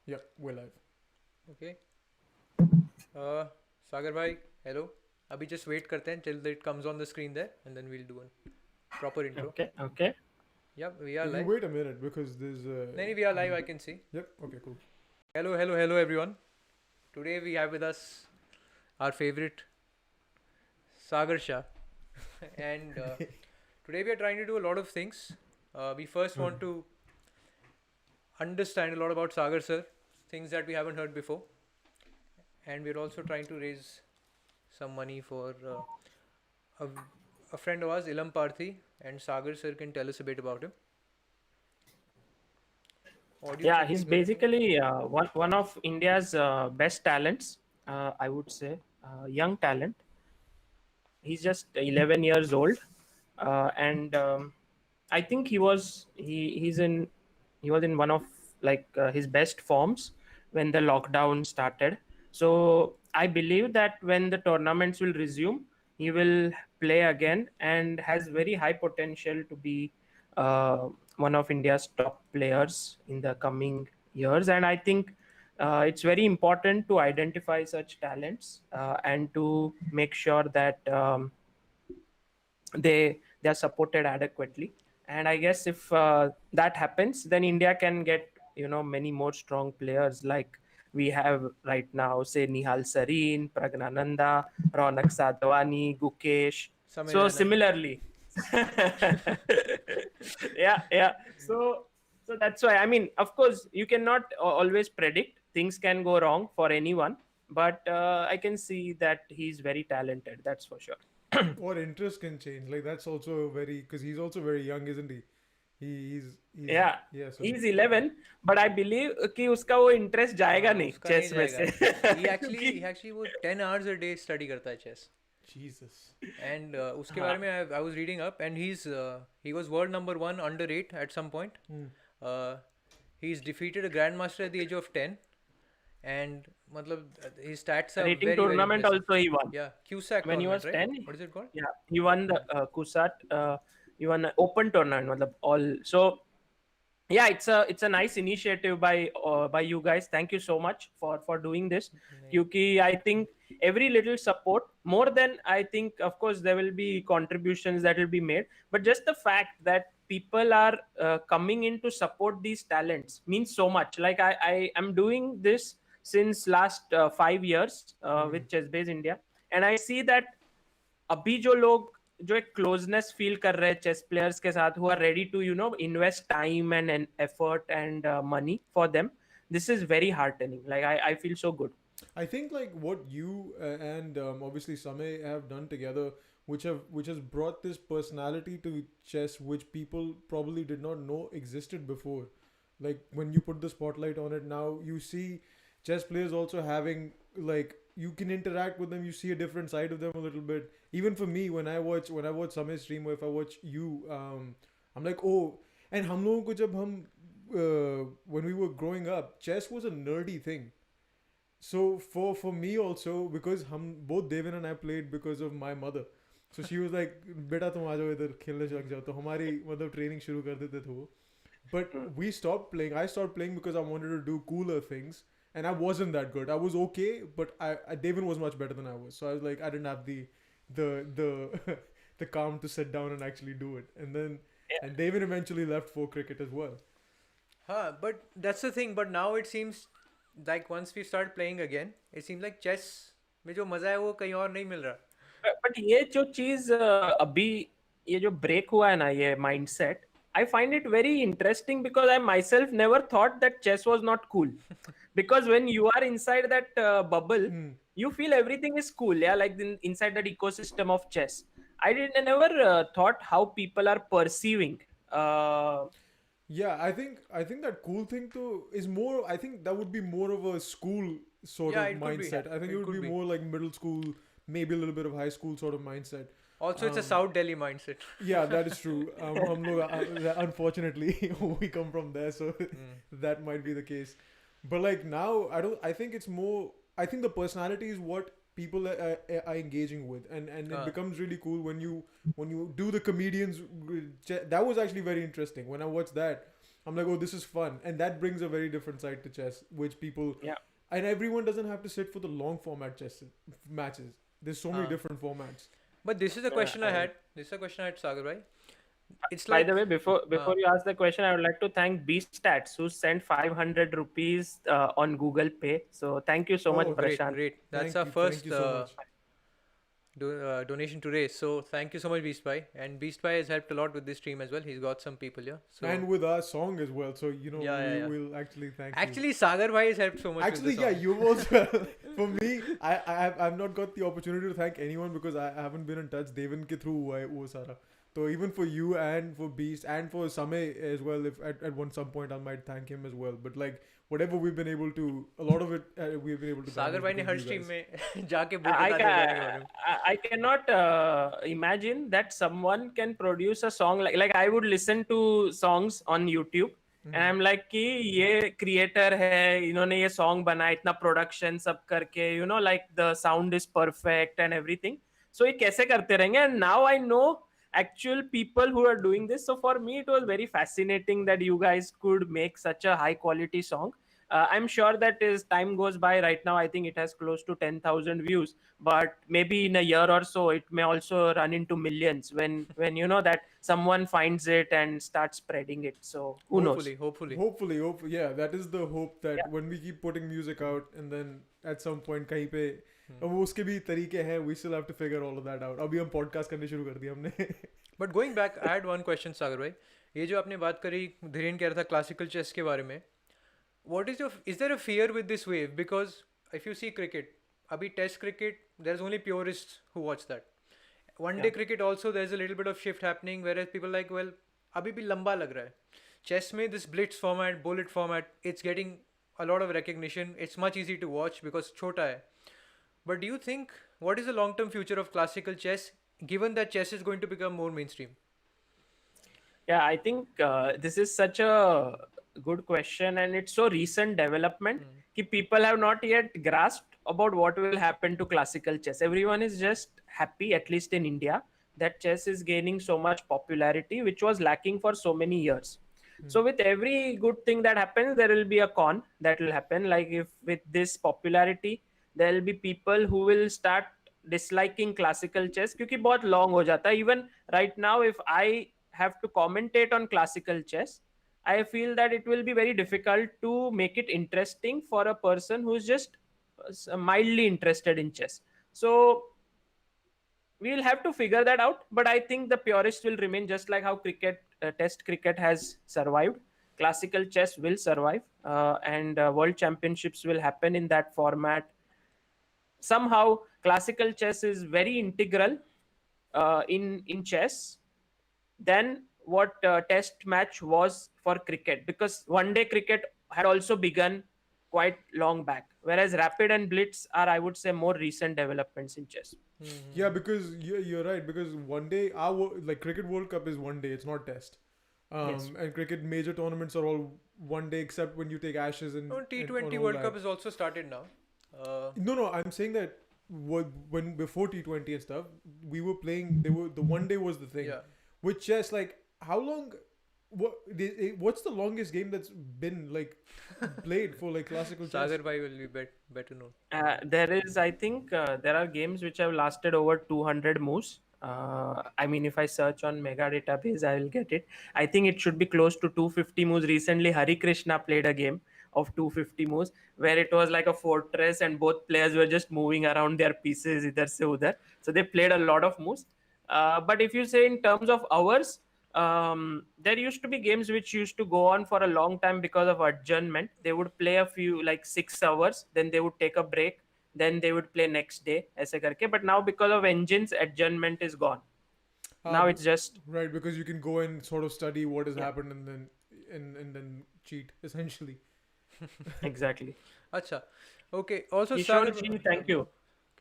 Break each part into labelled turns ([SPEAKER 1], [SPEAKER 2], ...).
[SPEAKER 1] Yeah, we're live.
[SPEAKER 2] Okay. Sagar bhai, hello. अभी just wait करते हैं till it comes on the screen there and then we'll do a proper intro.
[SPEAKER 3] Okay, okay.
[SPEAKER 2] Yep, we are
[SPEAKER 1] If you
[SPEAKER 2] live.
[SPEAKER 1] wait a minute because there's
[SPEAKER 2] नहीं नहीं, we are live, I can see.
[SPEAKER 1] Yep. Okay. Cool.
[SPEAKER 2] Hello, hello, hello everyone. Today we have with us our favorite Sagar Shah and today we are trying to do a lot of things. We first want to understand a lot about Sagar sir, things that we haven't heard before, and we're also trying to raise some money for a, a friend of ours, Ilamparthi, and Sagar sir can tell us a bit about him. Audio
[SPEAKER 3] Yeah,
[SPEAKER 2] check
[SPEAKER 3] he's
[SPEAKER 2] is going on.
[SPEAKER 3] basically one of India's best talents. I would say young talent. He's just 11 years old, and I think he was in one of his best forms when the lockdown started. So I believe that when the tournaments will resume, he will play again and has very high potential to be one of India's top players in the coming years. And I think it's very important to identify such talents and to make sure that they are supported adequately. And I guess if that happens, then India can get many more strong players like we have right now, say Nihal Sareen, Pragnananda, Ronak Sadhwani, Gukesh.
[SPEAKER 2] समय
[SPEAKER 3] So
[SPEAKER 2] जाना है.
[SPEAKER 3] similarly, yeah. So that's why, I mean, of course you cannot always predict, things can go wrong for anyone, but I can see that he's very talented, that's for sure.
[SPEAKER 1] Or interest can change. Like that's also very because he's also very young, isn't he? He's
[SPEAKER 3] Yeah,
[SPEAKER 1] yeah. So
[SPEAKER 3] he's 11, but I believe कि उसका वो interest जाएगा
[SPEAKER 2] हाँ,
[SPEAKER 3] नहीं
[SPEAKER 2] उसका नहीं
[SPEAKER 3] chess में
[SPEAKER 2] जाएगा.
[SPEAKER 3] से क्योंकि
[SPEAKER 2] He actually वो 10 hours a day study करता है chess.
[SPEAKER 1] Jesus.
[SPEAKER 2] And उसके बारे
[SPEAKER 3] हाँ.
[SPEAKER 2] में I was reading up and he was world number one under 8 at some point.
[SPEAKER 1] Hmm.
[SPEAKER 2] Uh, he's defeated a grandmaster at the age of 10 and मतलब his stats are
[SPEAKER 3] Rating
[SPEAKER 2] very very
[SPEAKER 3] tournament
[SPEAKER 2] impressive.
[SPEAKER 3] also he won
[SPEAKER 2] Yeah, CUSAC
[SPEAKER 3] when he
[SPEAKER 2] tournament,
[SPEAKER 3] was
[SPEAKER 2] right?
[SPEAKER 3] 10.
[SPEAKER 2] What is it called?
[SPEAKER 3] Yeah, he won the kusat he won an open tournament मतलब all. So yeah, it's a nice initiative by you guys. Thank you so much for doing this.
[SPEAKER 2] नहीं.
[SPEAKER 3] Kyuki I think every little support, more than, I think, of course there will be contributions that will be made, but just the fact that people are coming in to support these talents means so much. Like I am doing this since last 5 years
[SPEAKER 1] Hmm.
[SPEAKER 3] with Chessbase India, and I see that अभी जो लोग जो एक closeness feel कर रहे हैं chess players के साथ, who are ready to invest time and effort and money for them, this is very heartening. Like I feel so good.
[SPEAKER 1] I think like what you and obviously Samay have done together, which has brought this personality to chess, which people probably did not know existed before. Like when you put the spotlight on it now, you see chess players also having like you can interact with them. You see a different side of them a little bit. Even for me, when I watch Samay stream or if I watch you, I'm like oh. And हम लोगों को जब हम when we were growing up, chess was a nerdy thing. So for me also because hum both Devin and I played because of my mother. So she was like बेटा तुम आ जाओ इधर खेलने लग जाओ तो हमारी मतलब ट्रेनिंग शुरू कर देते थे वो. But we stopped playing. I stopped playing because I wanted to do cooler things, and I wasn't that good. I was okay, but Devin was much better than I was. So I was like I didn't have the the calm to sit down and actually do it. And Devin eventually left for cricket as well.
[SPEAKER 2] हाँ, but that's the thing. But now it seems like once we start playing again, it seems like chess में जो मजा है वो कहीं और नहीं मिल रहा.
[SPEAKER 3] बट ये जो चीज अभी ये जो ब्रेक हुआ है ना, ये mindset, I find it very interesting because I myself never thought that chess was not cool. Because when you are inside that bubble,
[SPEAKER 1] Hmm.
[SPEAKER 3] you feel everything is cool. Yeah, like inside that ecosystem of chess. I never thought how people are perceiving. Uh,
[SPEAKER 1] Yeah, I think that cool thing too is more. I think that would be more of a school sort
[SPEAKER 2] Yeah,
[SPEAKER 1] of
[SPEAKER 2] it could be.
[SPEAKER 1] mindset. I think it
[SPEAKER 2] It
[SPEAKER 1] would
[SPEAKER 2] could
[SPEAKER 1] be
[SPEAKER 2] be.
[SPEAKER 1] more like middle school, maybe a little bit of high school sort of mindset.
[SPEAKER 2] Also, it's a
[SPEAKER 1] Um,
[SPEAKER 2] South Delhi mindset.
[SPEAKER 1] yeah, that is true. Unfortunately, we come from there, so
[SPEAKER 2] Mm.
[SPEAKER 1] that might be the case. But like now, I don't. I think it's more. I think the personality is what people are engaging with, and it
[SPEAKER 2] Ah.
[SPEAKER 1] becomes really cool when you do the comedians. That was actually very interesting when I watched that. I'm like, oh, this is fun, and that brings a very different side to chess, which people
[SPEAKER 3] Yeah.
[SPEAKER 1] and everyone doesn't have to sit for the long format chess matches. There's so many
[SPEAKER 2] Uh,
[SPEAKER 1] different formats.
[SPEAKER 2] but this is a question I
[SPEAKER 3] I
[SPEAKER 2] had. This is a question I had, Sagar bhai. It's
[SPEAKER 3] By the
[SPEAKER 2] like,
[SPEAKER 3] way, before
[SPEAKER 2] uh,
[SPEAKER 3] before you ask the question, I would like to thank Beastats who sent 500 rupees on Google Pay. So thank you so much,
[SPEAKER 1] Oh,
[SPEAKER 2] great,
[SPEAKER 3] Prashant.
[SPEAKER 2] great. That's our
[SPEAKER 1] thank
[SPEAKER 2] first
[SPEAKER 1] you so much.
[SPEAKER 2] donation today. So thank you so much, Beast Bhai. And Beast Bhai has helped a lot with this stream as well. He's got some people here. So
[SPEAKER 1] And with our song as well. So
[SPEAKER 2] yeah, yeah,
[SPEAKER 1] we
[SPEAKER 2] yeah.
[SPEAKER 1] will actually thank you.
[SPEAKER 2] Actually, Sagar Bhai has helped so much with
[SPEAKER 1] Actually,
[SPEAKER 2] the
[SPEAKER 1] yeah,
[SPEAKER 2] song.
[SPEAKER 1] you also. For me, I've not got the opportunity to thank anyone because I haven't been in touch. Devin ke through hua hai wo sara. So even for you and for Beast and for Samay as well, if at one some point I might thank him as well. But like whatever we've been able to, a lot of it we've been able to.
[SPEAKER 2] Sagar
[SPEAKER 1] garner
[SPEAKER 2] Bhai ne
[SPEAKER 1] because
[SPEAKER 2] her
[SPEAKER 1] of you
[SPEAKER 2] stream
[SPEAKER 1] guys.
[SPEAKER 2] में जाके
[SPEAKER 3] I
[SPEAKER 2] बता दिया गाने के बारे में.
[SPEAKER 3] I cannot imagine that someone can produce a song like I would listen to songs on YouTube and I'm like कि ये creator है इन्होंने ये song बनाया इतना production सब करके like the sound is perfect and everything so ये कैसे करते रहेंगे and now I know actual people who are doing this so for me it was very fascinating that you guys could make such a high quality song. I'm sure that as time goes by right now I think it has close to 10,000 views but maybe in a year or so it may also run into millions when that someone finds it and starts spreading it so who knows.
[SPEAKER 2] Hopefully.
[SPEAKER 1] Hopefully, yeah, that is the hope that
[SPEAKER 3] Yeah.
[SPEAKER 1] when we keep putting music out and then at some point कहीं पे
[SPEAKER 2] Hmm.
[SPEAKER 1] अब वो उसके भी तरीके हैं, we still have to figure all of that out. अभी हम podcast करने शुरू कर दिया हमने.
[SPEAKER 2] But going back, I had one question, Sagar Bhai. ये जो आपने बात करी, धीरेन कह रहा था classical chess के बारे में. Is there a fear with this wave? Because if you see cricket, abhi test cricket, there's only purists who watch that. One day
[SPEAKER 3] Yeah.
[SPEAKER 2] cricket also, there's a little bit of shift happening, whereas people like, well, abhi bhi lamba lag raha hai. Chess mein this blitz format, bullet format, it's getting a lot of recognition. It's much easy to watch because chota hai. But do you think, what is the long-term future of classical chess, given that chess is going to become more mainstream?
[SPEAKER 3] Yeah, I think this is such a good question, and it's so recent development. Ki people have not yet grasped about what will happen to classical chess. Everyone is just happy, at least in India, that chess is gaining so much popularity, which was lacking for so many years. So with every good thing that happens, there will be a con that will happen. Like if with this popularity, there will be people who will start disliking classical chess क्योंकि बहुत long हो जाता है. Even right now, if I have to commentate on classical chess, I feel that it will be very difficult to make it interesting for a person who's just mildly interested in chess. So we'll have to figure that out. But I think the purists will remain just like how test cricket has survived. Classical chess will survive, and world championships will happen in that format. Somehow, classical chess is very integral in chess than what test match was for cricket because one day cricket had also begun quite long back whereas rapid and blitz are I would say more recent developments in chess.
[SPEAKER 1] Yeah, because you're right. Because one day like cricket World Cup is one day. It's not test.
[SPEAKER 3] Yes.
[SPEAKER 1] And cricket major tournaments are all one day, except when you take Ashes and
[SPEAKER 2] No,
[SPEAKER 1] and
[SPEAKER 2] T20
[SPEAKER 1] all
[SPEAKER 2] World
[SPEAKER 1] that.
[SPEAKER 2] Cup has also started now.
[SPEAKER 1] No, I'm saying that when before T20 and stuff, we were playing. They were the one day was the thing.
[SPEAKER 2] Yeah.
[SPEAKER 1] With chess, like how long? What's the longest game that's been like played for like classical chess?
[SPEAKER 2] Sagar Bhai will be better known.
[SPEAKER 3] There is I think there are games which have lasted over 200 moves. I mean if I search on mega database I will get it. I think it should be close to 250 moves. Recently Hari Krishna played a game of 250 moves where it was like a fortress and both players were just moving around their pieces idhar se udhar, so they played a lot of moves. But if you say in terms of hours, there used to be games which used to go on for a long time because of adjournment. They would play a few like 6 hours, then they would take a break, then they would play next day, aise karke. But now because of engines, adjournment is gone. Now
[SPEAKER 1] B-
[SPEAKER 3] it's just
[SPEAKER 1] right, because you can go and sort of study what has
[SPEAKER 3] Yeah.
[SPEAKER 1] happened and then and then cheat essentially.
[SPEAKER 3] exactly.
[SPEAKER 2] Acha. Okay. Also,
[SPEAKER 3] Kishore
[SPEAKER 2] Sagar.
[SPEAKER 3] ji, thank you.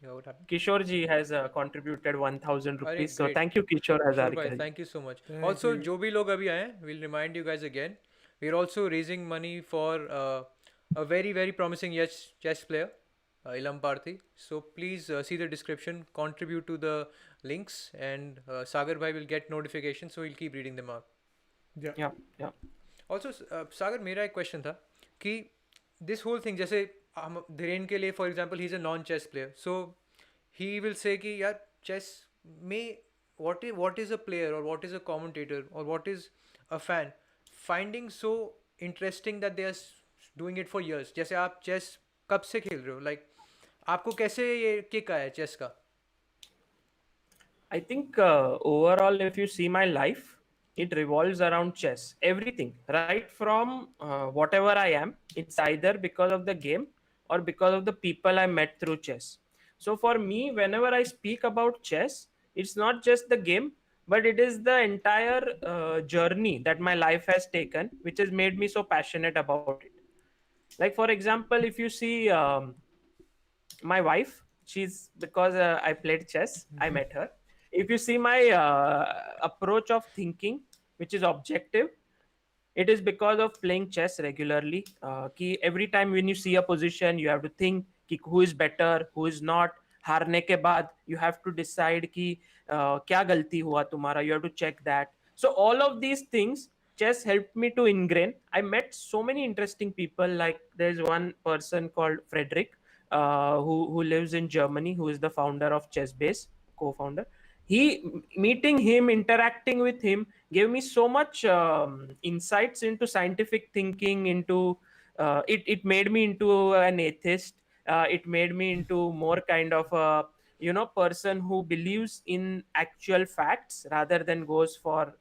[SPEAKER 2] Yeah, what happened?
[SPEAKER 3] Kishore ji has contributed 1,000
[SPEAKER 2] Arey,
[SPEAKER 3] rupees. So
[SPEAKER 2] great.
[SPEAKER 3] thank you, Kishore
[SPEAKER 2] Sure,
[SPEAKER 3] Hazarika
[SPEAKER 2] bhai,
[SPEAKER 3] ji.
[SPEAKER 2] thank you so much.
[SPEAKER 1] Thank
[SPEAKER 2] Also,
[SPEAKER 1] you.
[SPEAKER 2] जो भी लोग अभी आए, we'll remind you guys again. We're also raising money for a very very promising chess player, Ilamparthi. So please see the description, contribute to the links, and Sagar bhai will get notifications, so he'll keep reading them out.
[SPEAKER 1] Yeah.
[SPEAKER 3] Yeah, yeah.
[SPEAKER 2] Also Sagar, मेरा एक question था कि this whole thing, जैसे हम धीरेन के लिए for example he is a non chess player, so he will say कि यार चेस में what is a player or what is a commentator or what is a fan finding so interesting that they are doing it for years. जैसे आप chess कब से खेल रहे हो, लाइक आपको कैसे ये किक आया चेस का?
[SPEAKER 3] I think overall, if you see my life, it revolves around chess. Everything, right from whatever I am, it's either because of the game or because of the people I met through chess. So for me, whenever I speak about chess, it's not just the game, but it is the entire journey that my life has taken, which has made me so passionate about it. Like, for example, if you see my wife, she's because I played chess, I met her. If you see my approach of thinking, which is objective, it is because of playing chess regularly. Ki every time when you see a position, you have to think ki who is better, who is not. हारने के बाद you have to decide कि क्या गलती हुआ तुम्हारा. You have to check that. So all of these things, chess helped me to ingrain. I met so many interesting people. Like there's one person called Frederick, who lives in Germany, who is the founder of Chessbase, co-founder. He Meeting him, interacting with him, gave me so much insights into scientific thinking. Into it made me into an atheist. It made me into more kind of a person who believes in actual facts rather than goes for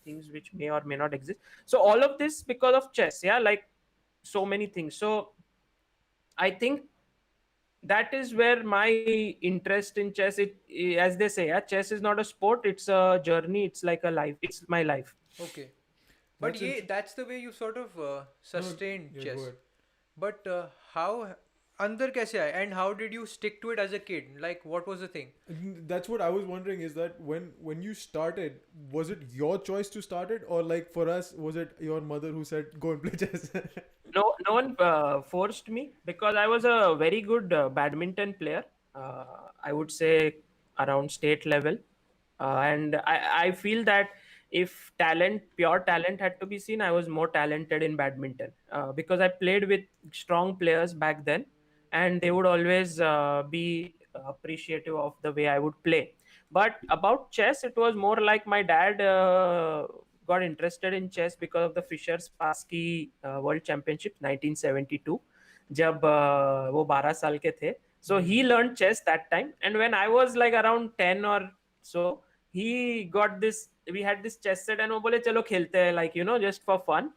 [SPEAKER 3] things which may or may not exist. So all of this because of chess. Yeah, like so many things. So I think that is where my interest in chess, it, as they say, yeah, chess is not a sport, it's a journey, it's like a life, it's my life.
[SPEAKER 2] Okay, but
[SPEAKER 1] That's
[SPEAKER 2] ये that's the way you sort of
[SPEAKER 1] no,
[SPEAKER 2] sustained
[SPEAKER 1] yeah, go
[SPEAKER 2] chess.
[SPEAKER 1] ahead.
[SPEAKER 2] But how अंदर कैसे आया, and how did you stick to it as a kid? Like what was the thing?
[SPEAKER 1] That's what I was wondering, is that when you started, was it your choice to start it, or like for us, was it your mother who said go and play chess?
[SPEAKER 3] No one forced me, because I was a very good badminton player. I would say around state level, and I feel that if pure talent had to be seen, I was more talented in badminton, because I played with strong players back then, and they would always be appreciative of the way I would play. But about chess, it was more like my dad got interested in chess because of the Fischer Spassky World Championship 1972, जब वो 12 साल के थे. So he learned chess that time, and when I was like around 10 or so, he got this. We had this chess set, and वो बोले चलो खेलते हैं, like just for fun.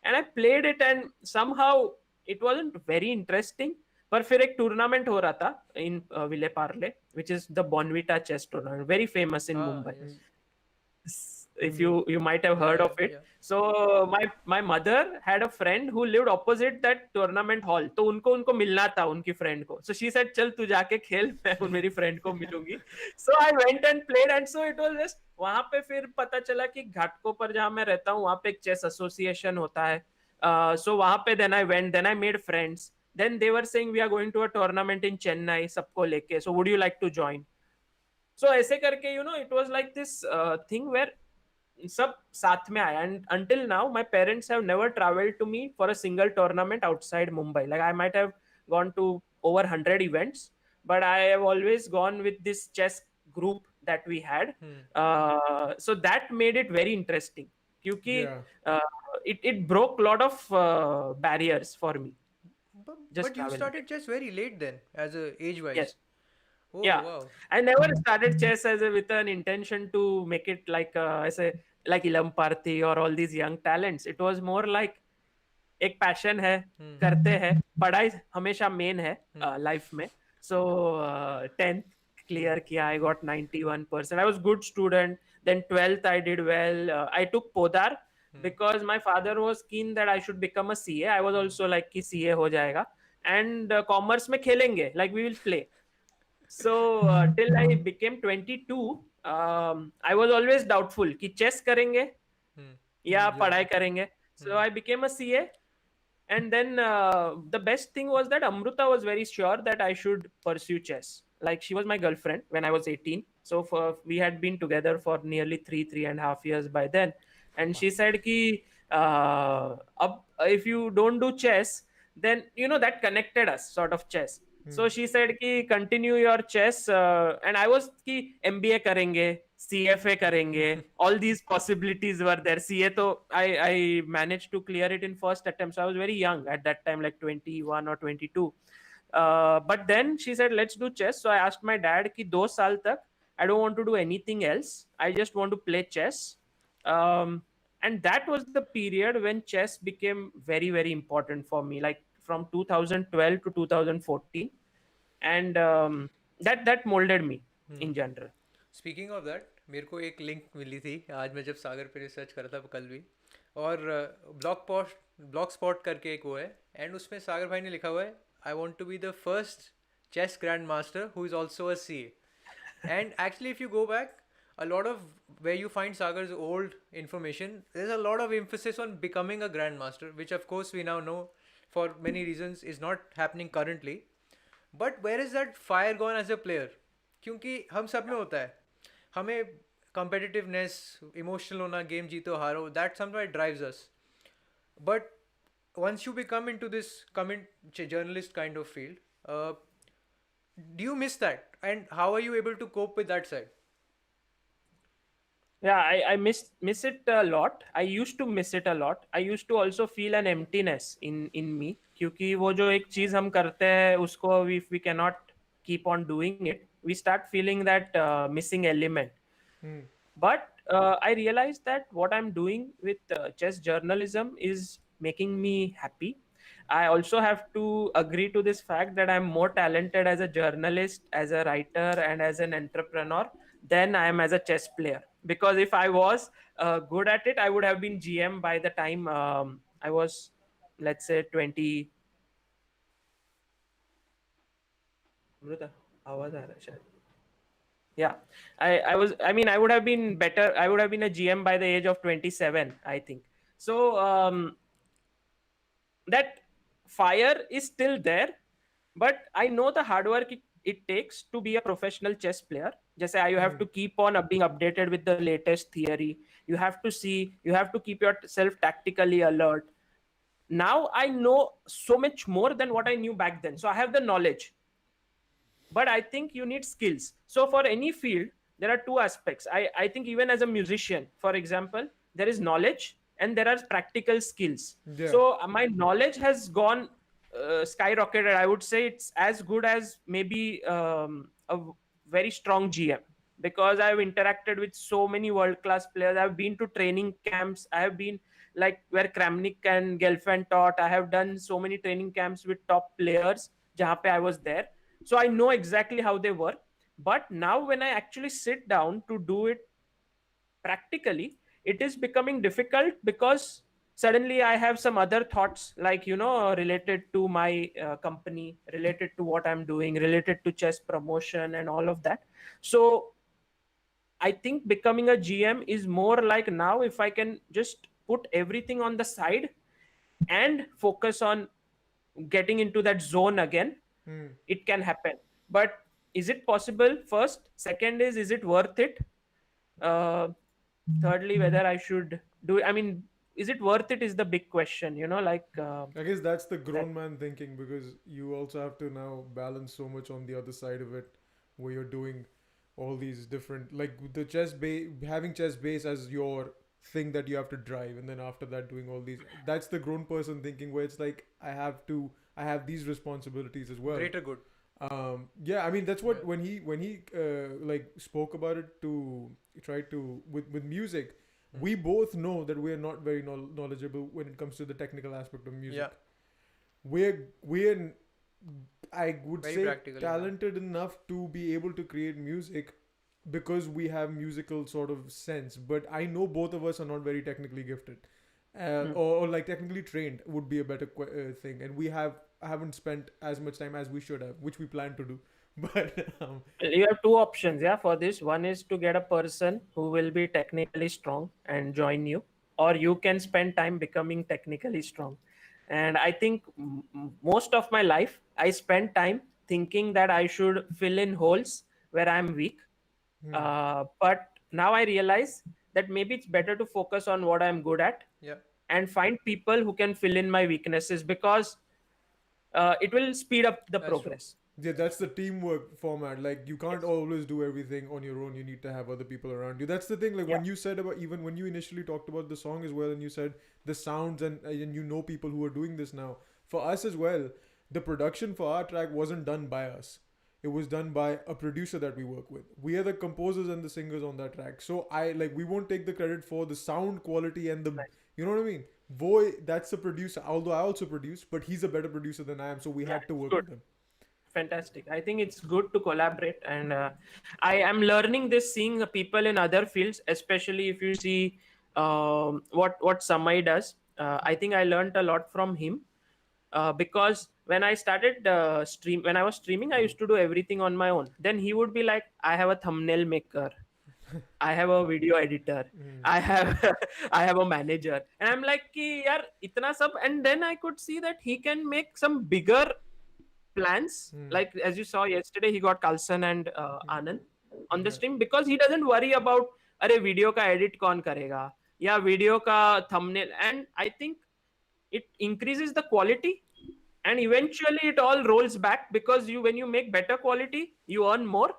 [SPEAKER 3] And I played it, and somehow it wasn't very interesting. पर फिर एक tournament हो रहा था इन Vile Parle, which is the Bonvita chess tournament, very famous in
[SPEAKER 2] Ah,
[SPEAKER 3] Mumbai.
[SPEAKER 2] yes.
[SPEAKER 3] If you might have heard
[SPEAKER 2] Yeah,
[SPEAKER 3] of it.
[SPEAKER 2] yeah.
[SPEAKER 3] So my mother had a friend who lived opposite that tournament hall. तो उनको उनको मिलना था उनकी friend को. So she said चल तू जाके खेल, मैं उन मेरी friend को मिलूंगी. So I went and played, and so it was just वहां पे फिर पता चला कि घाटकोपर जहाँ मैं रहता हूँ वहां पे एक chess association होता है. So वहां पे then I went, then I made friends. Then they were saying we are going to a tournament in Chennai सबको लेके. So would you like to join? So ऐसे करके it was like this thing where सब साथ में आया. And until now my parents have never traveled to me for a single tournament outside Mumbai. Like I might have gone to over 100 events, but I have always gone with this chess group that we had. So that made it very interesting, क्योंकि
[SPEAKER 1] Yeah.
[SPEAKER 3] it broke a lot of barriers for me, just
[SPEAKER 2] But you
[SPEAKER 3] traveling.
[SPEAKER 2] started chess very late then, as a age wise.
[SPEAKER 3] Yes.
[SPEAKER 2] Oh
[SPEAKER 3] Yeah,
[SPEAKER 2] wow.
[SPEAKER 3] I never started chess with an intention to make it like as a like Ilamparthi or all these young talents. It was more like एक passion है, करते हैं, पढ़ाई हमेशा main है life में. सो 10th clear किया, I got 91%. I was good student. Then 12th I did well. I took Podar because my father was keen that I should become a CA. I was also like कि CA हो जाएगा, and commerce में खेलेंगे, like we will play. So till I became 22, I was always doubtful कि chess करेंगे या पढ़ाई करेंगे. So I became a CA, and then the best thing was that Amruta was very sure that I should pursue chess. Like she was my girlfriend when I was 18. So we had been together for nearly three and a half years by then. And she said कि if you don't do chess, then that connected us, sort of chess.
[SPEAKER 1] Hmm.
[SPEAKER 3] So she said ki continue your chess, and I was ki MBA karenge, CFA karenge, all these possibilities were there. CA to I managed to clear it in first attempt. So I was very young at that time, like 21 or 22. But then she said, let's do chess. So I asked my dad ki 2 saal tak I don't want to do anything else, I just want to play chess. And that was the period when chess became very, very important for me, like from 2012 to 2014. And that molded me
[SPEAKER 2] Hmm.
[SPEAKER 3] in general.
[SPEAKER 2] Speaking of that, मेरे को एक link मिली थी आज मैं जब सागर पे research कर रहा था कल भी, और ब्लॉक स्पॉट करके एक वो है, एंड उसमें सागर भाई ने लिखा हुआ है, I want to be the first chess grand master who is also a C A. And actually, if you go back, a lot of where you find Sagar's old information, there's a lot of emphasis on becoming a grandmaster, which of course we now know for many reasons is not happening currently. But where is that fire gone as a player? क्योंकि हम सब में होता है, हमें competitiveness, emotional होना, game जीतो हारो, that sometimes drives us. But once you become into this journalist kind of field, do you miss that? And how are you able to cope with that side?
[SPEAKER 3] Yeah, I miss it a lot. I used to miss it a lot. I used to also feel an emptiness in me, क्योंकि वो जो एक चीज हम करते हैं उसको, if we cannot keep on doing it, we start feeling that missing element.
[SPEAKER 1] Hmm.
[SPEAKER 3] But I realized that what I'm doing with chess journalism is making me happy. I also have to agree to this fact that I'm more talented as a journalist, as a writer, and as an entrepreneur than I am as a chess player. Because if I was good at it, I would have been GM by the time I was, let's say, 20. Amrita, आवाज आ रहा है शायद. Yeah, I would have been better. I would have been a GM by the age of 27, I think. So that fire is still there, but I know the hard work it takes to be a professional chess player. Just say you have
[SPEAKER 1] Hmm.
[SPEAKER 3] to keep on being updated with the latest theory. You have to see, you have to keep yourself tactically alert. Now I know so much more than what I knew back then. So I have the knowledge, but I think you need skills. So for any field, there are two aspects. I think even as a musician, for example, there is knowledge and there are practical skills.
[SPEAKER 1] Yeah.
[SPEAKER 3] So my knowledge has gone skyrocketed. I would say it's as good as maybe a very strong GM, because I've interacted with so many world class players. I've been to training camps. I have been like where Kramnik and Gelfand taught. I have done so many training camps with top players jahan pe I was there. So I know exactly how they work. But now when I actually sit down to do it practically, it is becoming difficult because suddenly I have some other thoughts, like related to my company, related to what I'm doing, related to chess promotion and all of that. So I think becoming a GM is more like, now if I can just put everything on the side and focus on getting into that zone again,
[SPEAKER 1] Hmm.
[SPEAKER 3] it can happen. But is it possible? First. Second is it worth it? uh, Thirdly, whether I should do it, I mean, is it worth it is the big question, like
[SPEAKER 1] I guess that's the
[SPEAKER 3] that.
[SPEAKER 1] grown man thinking, because you also have to now balance so much on the other side of it, where you're doing all these different, like the having chess base as your thing that you have to drive, and then after that doing all these. That's the grown person thinking, where it's like I have these responsibilities as well.
[SPEAKER 2] Greater good.
[SPEAKER 1] Yeah, I mean that's
[SPEAKER 2] Yeah.
[SPEAKER 1] what when he like spoke about it to try to with music.
[SPEAKER 2] Hmm.
[SPEAKER 1] We both know that we are not very knowledgeable when it comes to the technical aspect of music.
[SPEAKER 2] Yeah.
[SPEAKER 1] We're I would
[SPEAKER 2] Very
[SPEAKER 1] say
[SPEAKER 2] practical. Yeah.
[SPEAKER 1] talented enough to be able to create music because we have musical sort of sense. But I know both of us are not very technically gifted,
[SPEAKER 3] Hmm.
[SPEAKER 1] or like technically trained would be a better thing. And we haven't spent as much time as we should have, which we plan to do. But
[SPEAKER 3] You have two options, yeah, for this. One is to get a person who will be technically strong and join you, or you can spend time becoming technically strong. And I think most of my life, I spent time thinking that I should fill in holes where I'm weak.
[SPEAKER 1] hmm,
[SPEAKER 3] But now I realize that maybe it's better to focus on what I'm good at,
[SPEAKER 2] Yeah.
[SPEAKER 3] and find people who can fill in my weaknesses, because it will speed up the
[SPEAKER 2] That's true.
[SPEAKER 3] progress.
[SPEAKER 1] Yeah, that's the teamwork format. Like you can't
[SPEAKER 3] Yes.
[SPEAKER 1] always do everything on your own. You need to have other people around you. That's the thing. Like
[SPEAKER 3] Yeah.
[SPEAKER 1] when you said about, even when you initially talked about the song as well, and you said the sounds, and you know people who are doing this now. For us as well, the production for our track wasn't done by us. It was done by a producer that we work with. We are the composers and the singers on that track. So we won't take the credit for the sound quality and the,
[SPEAKER 3] Nice.
[SPEAKER 1] you know what I mean. Boy, that's the producer. Although I also produce, but he's a better producer than I am. So we
[SPEAKER 3] Yeah,
[SPEAKER 1] had to
[SPEAKER 3] it's
[SPEAKER 1] work
[SPEAKER 3] good.
[SPEAKER 1] with him.
[SPEAKER 3] Fantastic. I think it's good to collaborate, and I am learning this seeing people in other fields, especially if you see what Samai does. I think I learned a lot from him, because when I started when I was streaming, I used to do everything on my own. Then he would be like, "I have a thumbnail maker, I have a video editor,
[SPEAKER 1] Mm.
[SPEAKER 3] I have I have a manager," and I'm like, "Ki yaar, itna sab." And then I could see that he can make some bigger plans.
[SPEAKER 1] Mm.
[SPEAKER 3] Like as you saw yesterday, he got Carlson and Anand on the
[SPEAKER 1] Yeah.
[SPEAKER 3] stream, because he doesn't worry about अरे video का edit कौन करेगा या video का thumbnail. And I think it increases the quality, and eventually it all rolls back, because you when you make better quality, you earn more,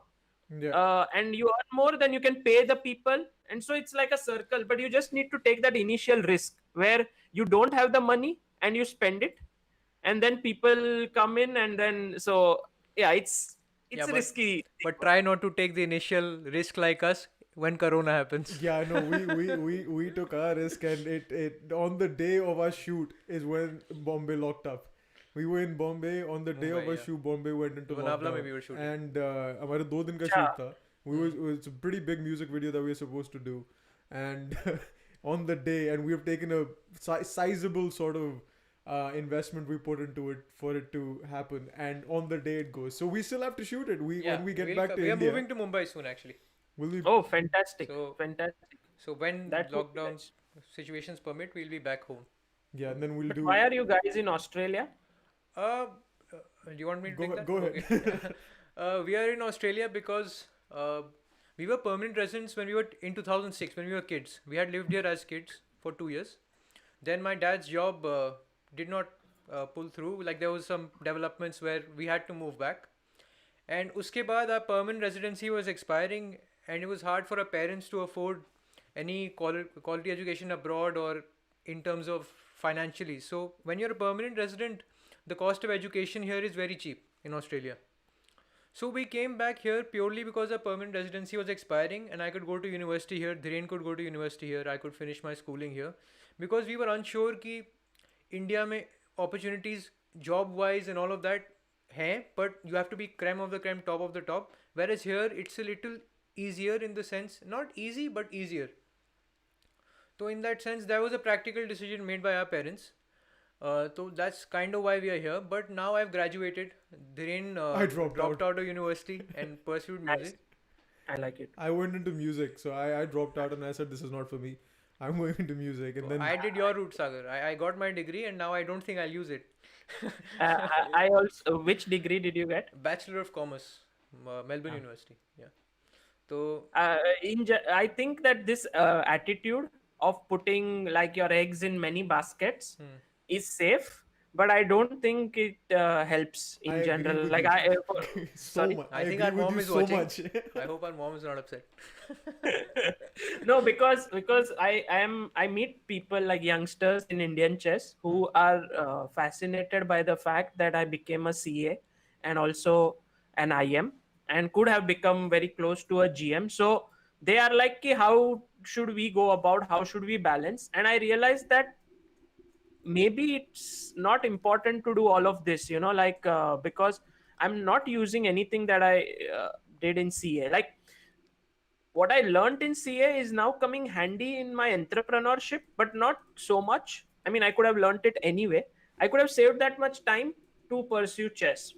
[SPEAKER 1] Yeah.
[SPEAKER 3] and you earn more, then you can pay the people, and so it's like a circle. But you just need to take that initial risk where you don't have the money and you spend it, and then people come in, and then so yeah,
[SPEAKER 2] Yeah,
[SPEAKER 3] it's risky.
[SPEAKER 2] but try not to take the initial risk like us when Corona happens.
[SPEAKER 1] Yeah, no, we took our risk, and it on the day of our shoot is when Bombay locked up. We were in Bombay on the day of
[SPEAKER 2] Mumbai,
[SPEAKER 1] our
[SPEAKER 2] yeah.
[SPEAKER 1] shoot. Bombay went into
[SPEAKER 2] Lonavala mein
[SPEAKER 1] lockdown,
[SPEAKER 2] we were shooting.
[SPEAKER 1] and हमारे 2 दिन का
[SPEAKER 3] अच्छा,
[SPEAKER 1] shoot था. It was a pretty big music video that we were supposed to do, and on the day, and we have taken a sizable sort of investment we put into it for it to happen, and on the day it goes. So we still have to shoot it.
[SPEAKER 2] Yeah,
[SPEAKER 1] When we get
[SPEAKER 2] we'll
[SPEAKER 1] back to
[SPEAKER 2] we are
[SPEAKER 1] India,
[SPEAKER 2] moving to Mumbai soon actually.
[SPEAKER 1] will we?
[SPEAKER 3] oh, fantastic,
[SPEAKER 2] So
[SPEAKER 3] fantastic.
[SPEAKER 2] so when
[SPEAKER 3] That would be
[SPEAKER 2] lockdown
[SPEAKER 3] nice.
[SPEAKER 2] situations permit, we'll be back home.
[SPEAKER 1] Yeah, and then we'll
[SPEAKER 3] But
[SPEAKER 1] do.
[SPEAKER 3] why are you guys in Australia?
[SPEAKER 2] Uh, do you want me to take that?
[SPEAKER 1] Go
[SPEAKER 2] Okay.
[SPEAKER 1] ahead.
[SPEAKER 2] We are in Australia because we were permanent residents when we were in 2006 when we were kids. We had lived here as kids for 2 years. Then my dad's job did not pull through. Like there was some developments where we had to move back. And uske baad our permanent residency was expiring, and it was hard for our parents to afford any quality education abroad or in terms of financially. So when you're a permanent resident, the cost of education here is very cheap in Australia. So we came back here purely because our permanent residency was expiring and I could go to university here. Derayne could go to university here. I could finish my schooling here because we were unsure कि India में opportunities job wise and all of that हैं, but you have to be creme of the creme, top of the top. Whereas here it's a little easier in the sense, not easy but easier. So in that sense, that was a practical decision made by our parents. So that's kind of why we are here. But now I've graduated. Dhiren
[SPEAKER 1] I dropped
[SPEAKER 2] out of university and pursued
[SPEAKER 3] Nice.
[SPEAKER 2] music.
[SPEAKER 3] I like it.
[SPEAKER 1] I went into music, so I dropped out and I said this is not for me. I'm going into music, and then
[SPEAKER 2] I did your route, Sagar. I got my degree and now I don't think I'll use it.
[SPEAKER 3] I also. Which degree did you get?
[SPEAKER 2] Bachelor of Commerce, Melbourne
[SPEAKER 1] Ah.
[SPEAKER 2] University. Yeah. So
[SPEAKER 3] I think that this attitude of putting like your eggs in many baskets is safe, but I don't think it helps
[SPEAKER 1] I
[SPEAKER 3] in
[SPEAKER 1] agree
[SPEAKER 3] general.
[SPEAKER 1] with
[SPEAKER 3] Like
[SPEAKER 1] you. So
[SPEAKER 3] sorry?
[SPEAKER 1] much.
[SPEAKER 2] I
[SPEAKER 1] I
[SPEAKER 2] think
[SPEAKER 1] agree
[SPEAKER 2] our
[SPEAKER 1] with
[SPEAKER 2] mom
[SPEAKER 1] you
[SPEAKER 2] is
[SPEAKER 1] so
[SPEAKER 2] watching.
[SPEAKER 1] much.
[SPEAKER 2] I hope our mom is not upset.
[SPEAKER 3] No, because I meet people like youngsters in Indian chess who are fascinated by the fact that I became a CA and also an IM and could have become very close to a GM. So they are like, "Ki, how should we go about? How should we balance?" And I realized that maybe it's not important to do all of this, like because I'm not using anything that I did in CA. Like what I learned in CA is now coming handy in my entrepreneurship, but not so much. I mean, I could have learned it anyway. I could have saved that much time to pursue chess.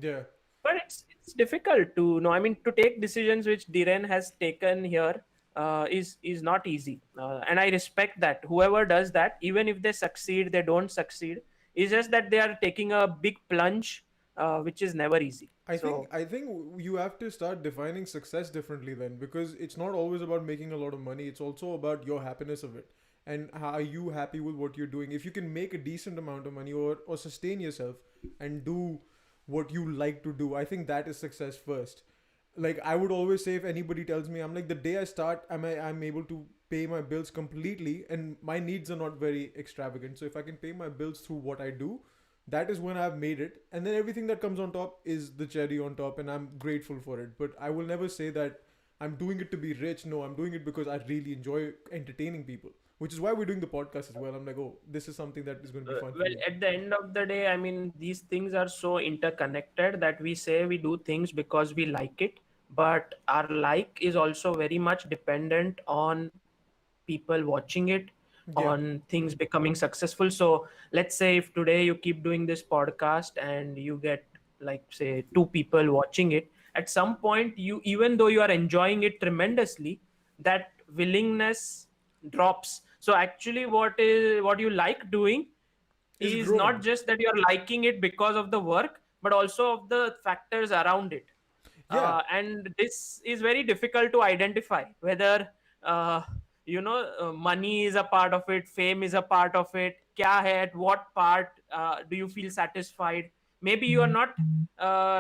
[SPEAKER 1] Yeah.
[SPEAKER 3] But it's difficult to know. I mean, to take decisions which Dhiren has taken here is not easy, and I respect that. Whoever does that, even if they succeed, they don't succeed. It's just that they are taking a big plunge, which is never easy. So
[SPEAKER 1] I think you have to start defining success differently then, because it's not always about making a lot of money. It's also about your happiness of it. and how are you happy with what you're doing. If you can make a decent amount of money, or sustain yourself and do what you like to do, I think that is success first. Like I would always say, if anybody tells me, I'm like, the day I start, I'm able to pay my bills completely, and my needs are not very extravagant. So if I can pay my bills through what I do, that is when I've made it. And then everything that comes on top is the cherry on top, and I'm grateful for it. But I will never say that I'm doing it to be rich. No, I'm doing it because I really enjoy entertaining people, which is why we're doing the podcast as well. I'm like, oh, this is something that is going to be fun for
[SPEAKER 3] Well,
[SPEAKER 1] me.
[SPEAKER 3] at the end of the day, I mean, these things are so interconnected that we say we do things because we like it, but our like is also very much dependent on people watching it,
[SPEAKER 1] Yeah.
[SPEAKER 3] on things becoming successful. So let's say if today you keep doing this podcast and you get, like, say, two people watching it, at some point, you, even though you are enjoying it tremendously, that willingness drops. So actually, what you like doing
[SPEAKER 1] Is
[SPEAKER 3] is not
[SPEAKER 1] growing.
[SPEAKER 3] just that you're liking it because of the work, but also of the factors around it.
[SPEAKER 1] Yeah.
[SPEAKER 3] And this is very difficult to identify whether, uh, money is a part of it, fame is a part of it. Kya hai, at what part do you feel satisfied? Maybe you are not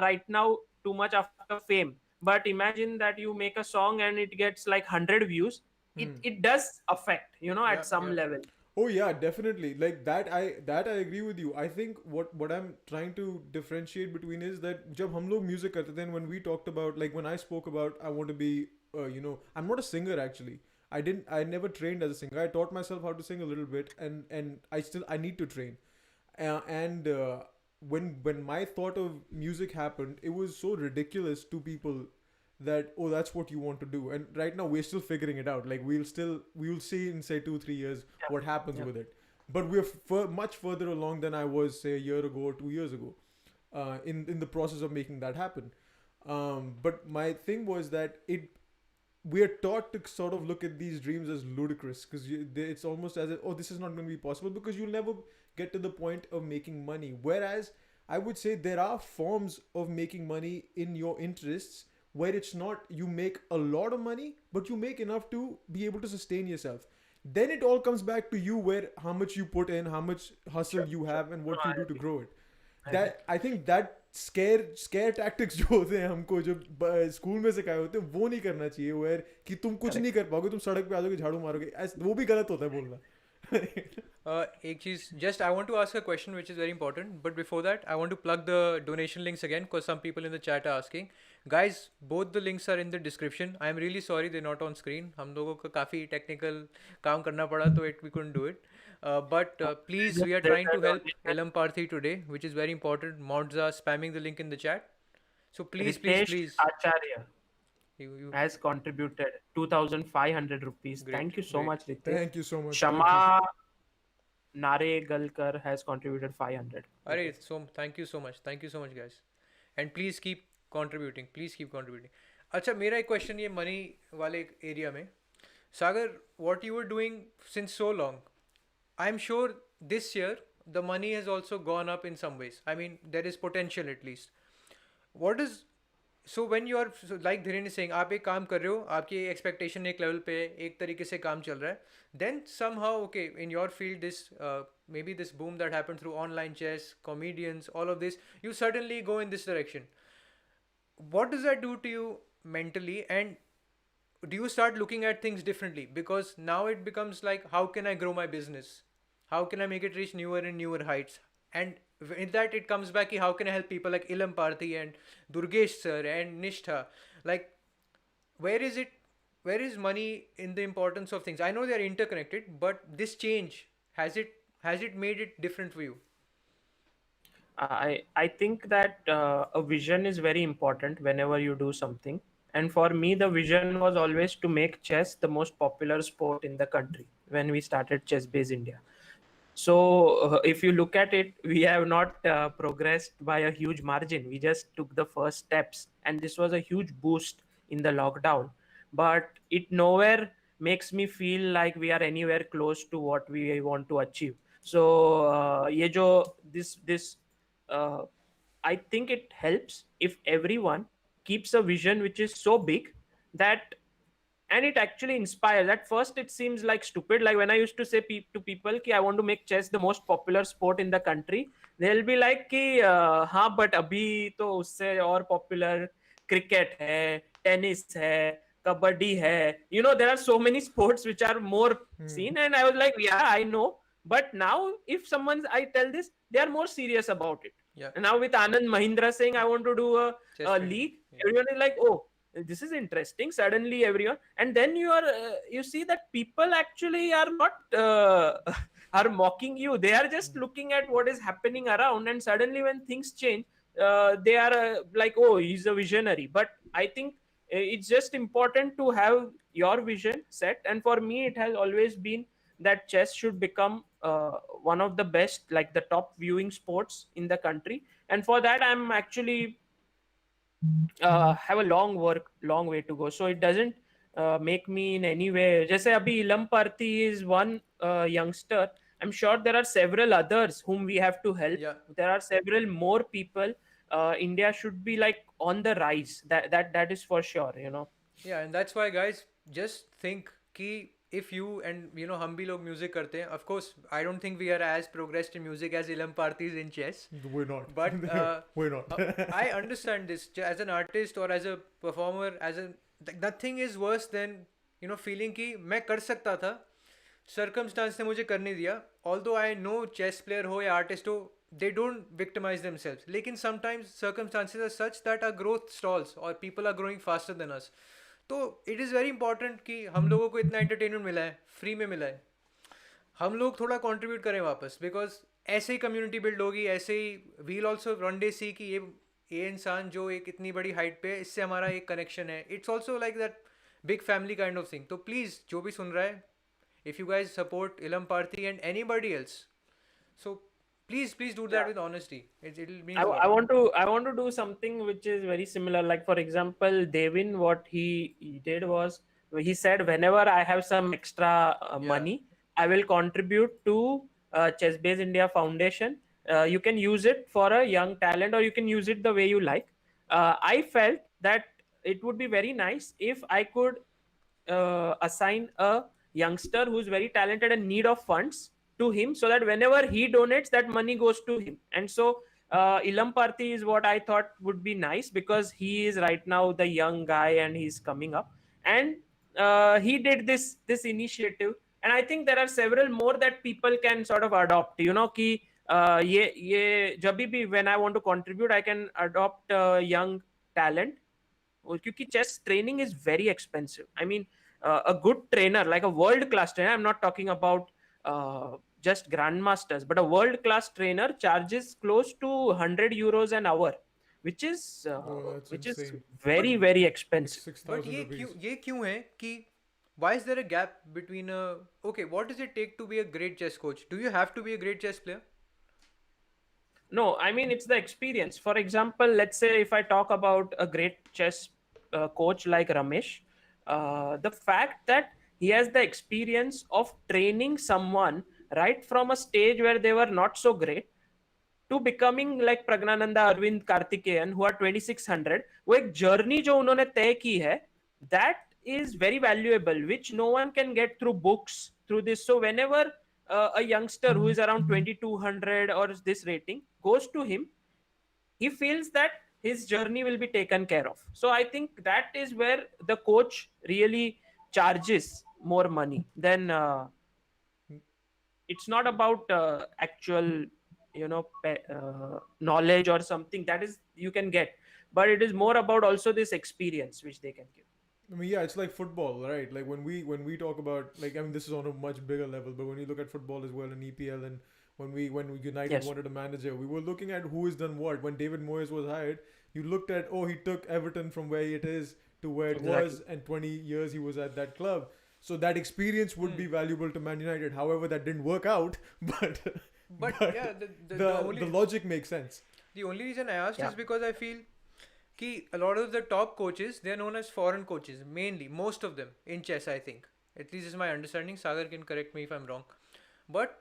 [SPEAKER 3] right now too much after fame, but imagine that you make a song and it gets like 100 views. it
[SPEAKER 1] Hmm.
[SPEAKER 3] it does affect, at
[SPEAKER 2] Yeah,
[SPEAKER 3] some
[SPEAKER 2] yeah.
[SPEAKER 3] level.
[SPEAKER 1] Oh yeah, definitely. Like that I agree with you. I think what I'm trying to differentiate between is that जब हम लोग music करते थे, and when we talked about, like when I spoke about I want to be I'm not a singer actually. I never trained as a singer. I taught myself how to sing a little bit, and I need to train. And when my thought of music happened, it was so ridiculous to people that, oh, that's what you want to do. And right now we're still figuring it out. Like we will see in say 2 3 years what happens
[SPEAKER 3] Yeah.
[SPEAKER 1] with it. But we're much further along than I was say a year ago or 2 years ago, in the process of making that happen. But my thing was that we're taught to sort of look at these dreams as ludicrous, because it's almost as if, oh, this is not going to be possible because you'll never get to the point of making money. Whereas I would say there are forms of making money in your interests where it's not you make a lot of money, but you make enough to be able to sustain yourself. Then it all comes back to you, where how much you put in, how much hustle
[SPEAKER 3] Sure,
[SPEAKER 1] you
[SPEAKER 3] sure.
[SPEAKER 1] have, and
[SPEAKER 3] No,
[SPEAKER 1] what you
[SPEAKER 3] I
[SPEAKER 1] do to
[SPEAKER 3] agree.
[SPEAKER 1] grow it.
[SPEAKER 3] I agree.
[SPEAKER 1] That I think that scare tactics जो होते हैं हमको जो school में सिखाए होते हैं, वो नहीं करना चाहिए, where कि तुम कुछ नहीं
[SPEAKER 3] Correct.
[SPEAKER 1] कर पाओगे, तुम सड़क पे आ जाओगे झाड़ू मारोगे, वो भी गलत होता है बोलना.
[SPEAKER 2] एक चीज़, just I want to ask a question which is very important, but before that I want to plug the donation links again because some people in the chat are asking. Guys, both the links are in the description. I am really sorry they're not on screen. हम लोगों को काफ़ी technical काम करना पड़ा तो we couldn't do it. But please, we are
[SPEAKER 3] There's
[SPEAKER 2] trying
[SPEAKER 3] a
[SPEAKER 2] to help
[SPEAKER 3] donation.
[SPEAKER 2] Ilamparthi today, which is very important. Mods are spamming the link in the chat. So please, please,
[SPEAKER 3] Ritesh
[SPEAKER 2] please,
[SPEAKER 3] Acharya
[SPEAKER 2] you
[SPEAKER 3] has contributed 2,500 rupees.
[SPEAKER 2] great,
[SPEAKER 3] Thank you so
[SPEAKER 2] great.
[SPEAKER 3] much, Ritesh.
[SPEAKER 1] Thank you so much. Thank you.
[SPEAKER 3] Shama Naregalkar has contributed 500
[SPEAKER 2] Arey,
[SPEAKER 3] rupees.
[SPEAKER 2] so thank you so much, guys, and please keep contributing. Please keep contributing. अच्छा, मेरा एक question ये money वाले area में, सागर, what you were doing since so long, I'm sure this year the money has also gone up in some ways. I mean, there is potential at least. What is, so when you are, so like Dhiren is saying, आप एक काम कर रहे हो, आपकी expectation एक level पे है, एक तरीके से काम चल रहा है, then somehow, okay, in your field, this maybe this boom that happened through online chess, comedians, all of this, you suddenly go in this direction. What does that do to you mentally, and do you start looking at things differently? Because now it becomes like, how can I grow my business, how can I make it reach newer and newer heights? And in that it comes back, how can I help people like Ilamparthi and Durgesh sir and Nishtha? Like, where is it, where is money in the importance of things? I know they are interconnected, but this change, has it made it different for you?
[SPEAKER 3] I think that a vision is very important whenever you do something. And for me, the vision was always to make chess the most popular sport in the country when we started Chessbase India. So if you look at it, we have not progressed by a huge margin. We just took the first steps, and this was a huge boost in the lockdown. But it nowhere makes me feel like we are anywhere close to what we want to achieve. So ये जो this uh, I think it helps if everyone keeps a vision which is so big that and it actually inspires. At first it seems like stupid, like when I used to say to people ki I want to make chess the most popular sport in the country, they'll be like ki हाँ but अभी तो उससे और popular cricket है, tennis है, kabaddi hai, there are so many sports which are more
[SPEAKER 1] Hmm.
[SPEAKER 3] seen. And I was like, yeah, I know, but now if I tell this, they are more serious about it.
[SPEAKER 2] Yeah.
[SPEAKER 3] And now with Anand Mahindra saying I want to do
[SPEAKER 2] Chess
[SPEAKER 3] a
[SPEAKER 2] training.
[SPEAKER 3] league,
[SPEAKER 2] Yeah.
[SPEAKER 3] everyone is like, oh, this is interesting. Suddenly everyone, and then you see that people actually are not are mocking you. They are just looking at what is happening around, and suddenly when things change, they are like, oh, he's a visionary. But I think it's just important to have your vision set, and for me it has always been that chess should become one of the best, like the top viewing sports in the country. And for that I'm actually have a long way to go. So it doesn't make me in any way. Just say Abhi Ilamparthi is one youngster. I'm sure there are several others whom we have to help.
[SPEAKER 2] Yeah.
[SPEAKER 3] There are several more people. India should be like on the rise. That is for sure.
[SPEAKER 2] Yeah, and that's why, guys, just think कि if you and हम भी लोग music करते हैं. Of course, I don't think we are as progressed in music as Ilam Parthis in chess.
[SPEAKER 1] We're not.
[SPEAKER 2] But
[SPEAKER 1] We're not.
[SPEAKER 2] I understand this as an artist or as a performer. Nothing is worse than feeling कि मैं कर सकता था. Circumstance ने मुझे करने दिया. Although I know chess player हो या artist हो, they don't victimize themselves. लेकिन sometimes circumstances are such that our growth stalls or people are growing faster than us. तो इट इज़ वेरी इंपॉर्टेंट कि हम लोगों को इतना एंटरटेनमेंट मिला है, फ्री में मिला है, हम लोग थोड़ा कंट्रीब्यूट करें वापस. बिकॉज ऐसे ही कम्युनिटी बिल्ड होगी, ऐसे ही we'll also one day see कि ये इंसान जो एक इतनी बड़ी हाइट पे है, इससे हमारा एक कनेक्शन है. It's also like that big family kind of thing. तो प्लीज़ जो भी सुन रहा है, इफ़ यू गाइज सपोर्ट इलम Parthi and any buddy else, so please do that with honesty. It'll mean a lot.
[SPEAKER 3] I want to do something which is very similar. Like for example, Devin, what he did was he said, whenever I have some extra money, I will contribute to Chessbase India Foundation. You can use it for a young talent, or you can use it the way you like. I felt that it would be very nice if I could assign a youngster who's very talented and need of funds to him, so that whenever he donates, that money goes to him. And so Ilamparthi is what I thought would be nice, because he is right now the young guy and he's coming up, and he did this initiative. And I think there are several more that people can sort of adopt, ki ye jabhi bhi when I want to contribute, I can adopt young talent. Because chess training is very expensive. I mean, a good trainer, like a world class trainer, I'm not talking about just grandmasters, but a world class trainer charges close to 100 euros an hour, which is
[SPEAKER 1] insane.
[SPEAKER 3] very
[SPEAKER 2] But-
[SPEAKER 3] very
[SPEAKER 1] Like
[SPEAKER 3] expensive.
[SPEAKER 1] 6,000
[SPEAKER 2] But
[SPEAKER 1] rupees.
[SPEAKER 2] ये क्यों है कि why is there a gap between okay, what does it take to be a great chess coach? Do you have to be a great chess player?
[SPEAKER 3] No, I mean, it's the experience. For example, let's say if I talk about a great chess coach like Ramesh, the fact that he has the experience of training someone right from a stage where they were not so great to becoming like Pragnananda, Arvind, Karthikeyan, who are 2600, वो एक journey जो उन्होंने तय की है, that is very valuable, which no one can get through books, through this. So whenever a youngster who is around 2200 or this rating goes to him, he feels that his journey will be taken care of. So I think that is where the coach really charges more money than it's not about actual knowledge or something that is you can get, but it is more about also this experience which they can give.
[SPEAKER 1] I mean, yeah, it's like football, right? Like when we talk about, like, I mean, this is on a much bigger level, but when you look at football as well in EPL, and when United
[SPEAKER 3] Yes.
[SPEAKER 1] wanted a manager, we were looking at who has done what. When David Moyes was hired, you looked at, oh, he took Everton from where it is to where it
[SPEAKER 3] Exactly.
[SPEAKER 1] was, and 20 years he was at that club. So that experience would be valuable to Man United. However, that didn't work out, but
[SPEAKER 2] But
[SPEAKER 1] But
[SPEAKER 2] yeah,
[SPEAKER 1] the
[SPEAKER 2] only
[SPEAKER 1] logic makes sense.
[SPEAKER 2] the only reason I asked
[SPEAKER 3] Yeah.
[SPEAKER 2] is because I feel कि a lot of the top coaches, they are known as foreign coaches, mainly, most of them in chess, I think. At least is my understanding. Sagar can correct me if I'm wrong. But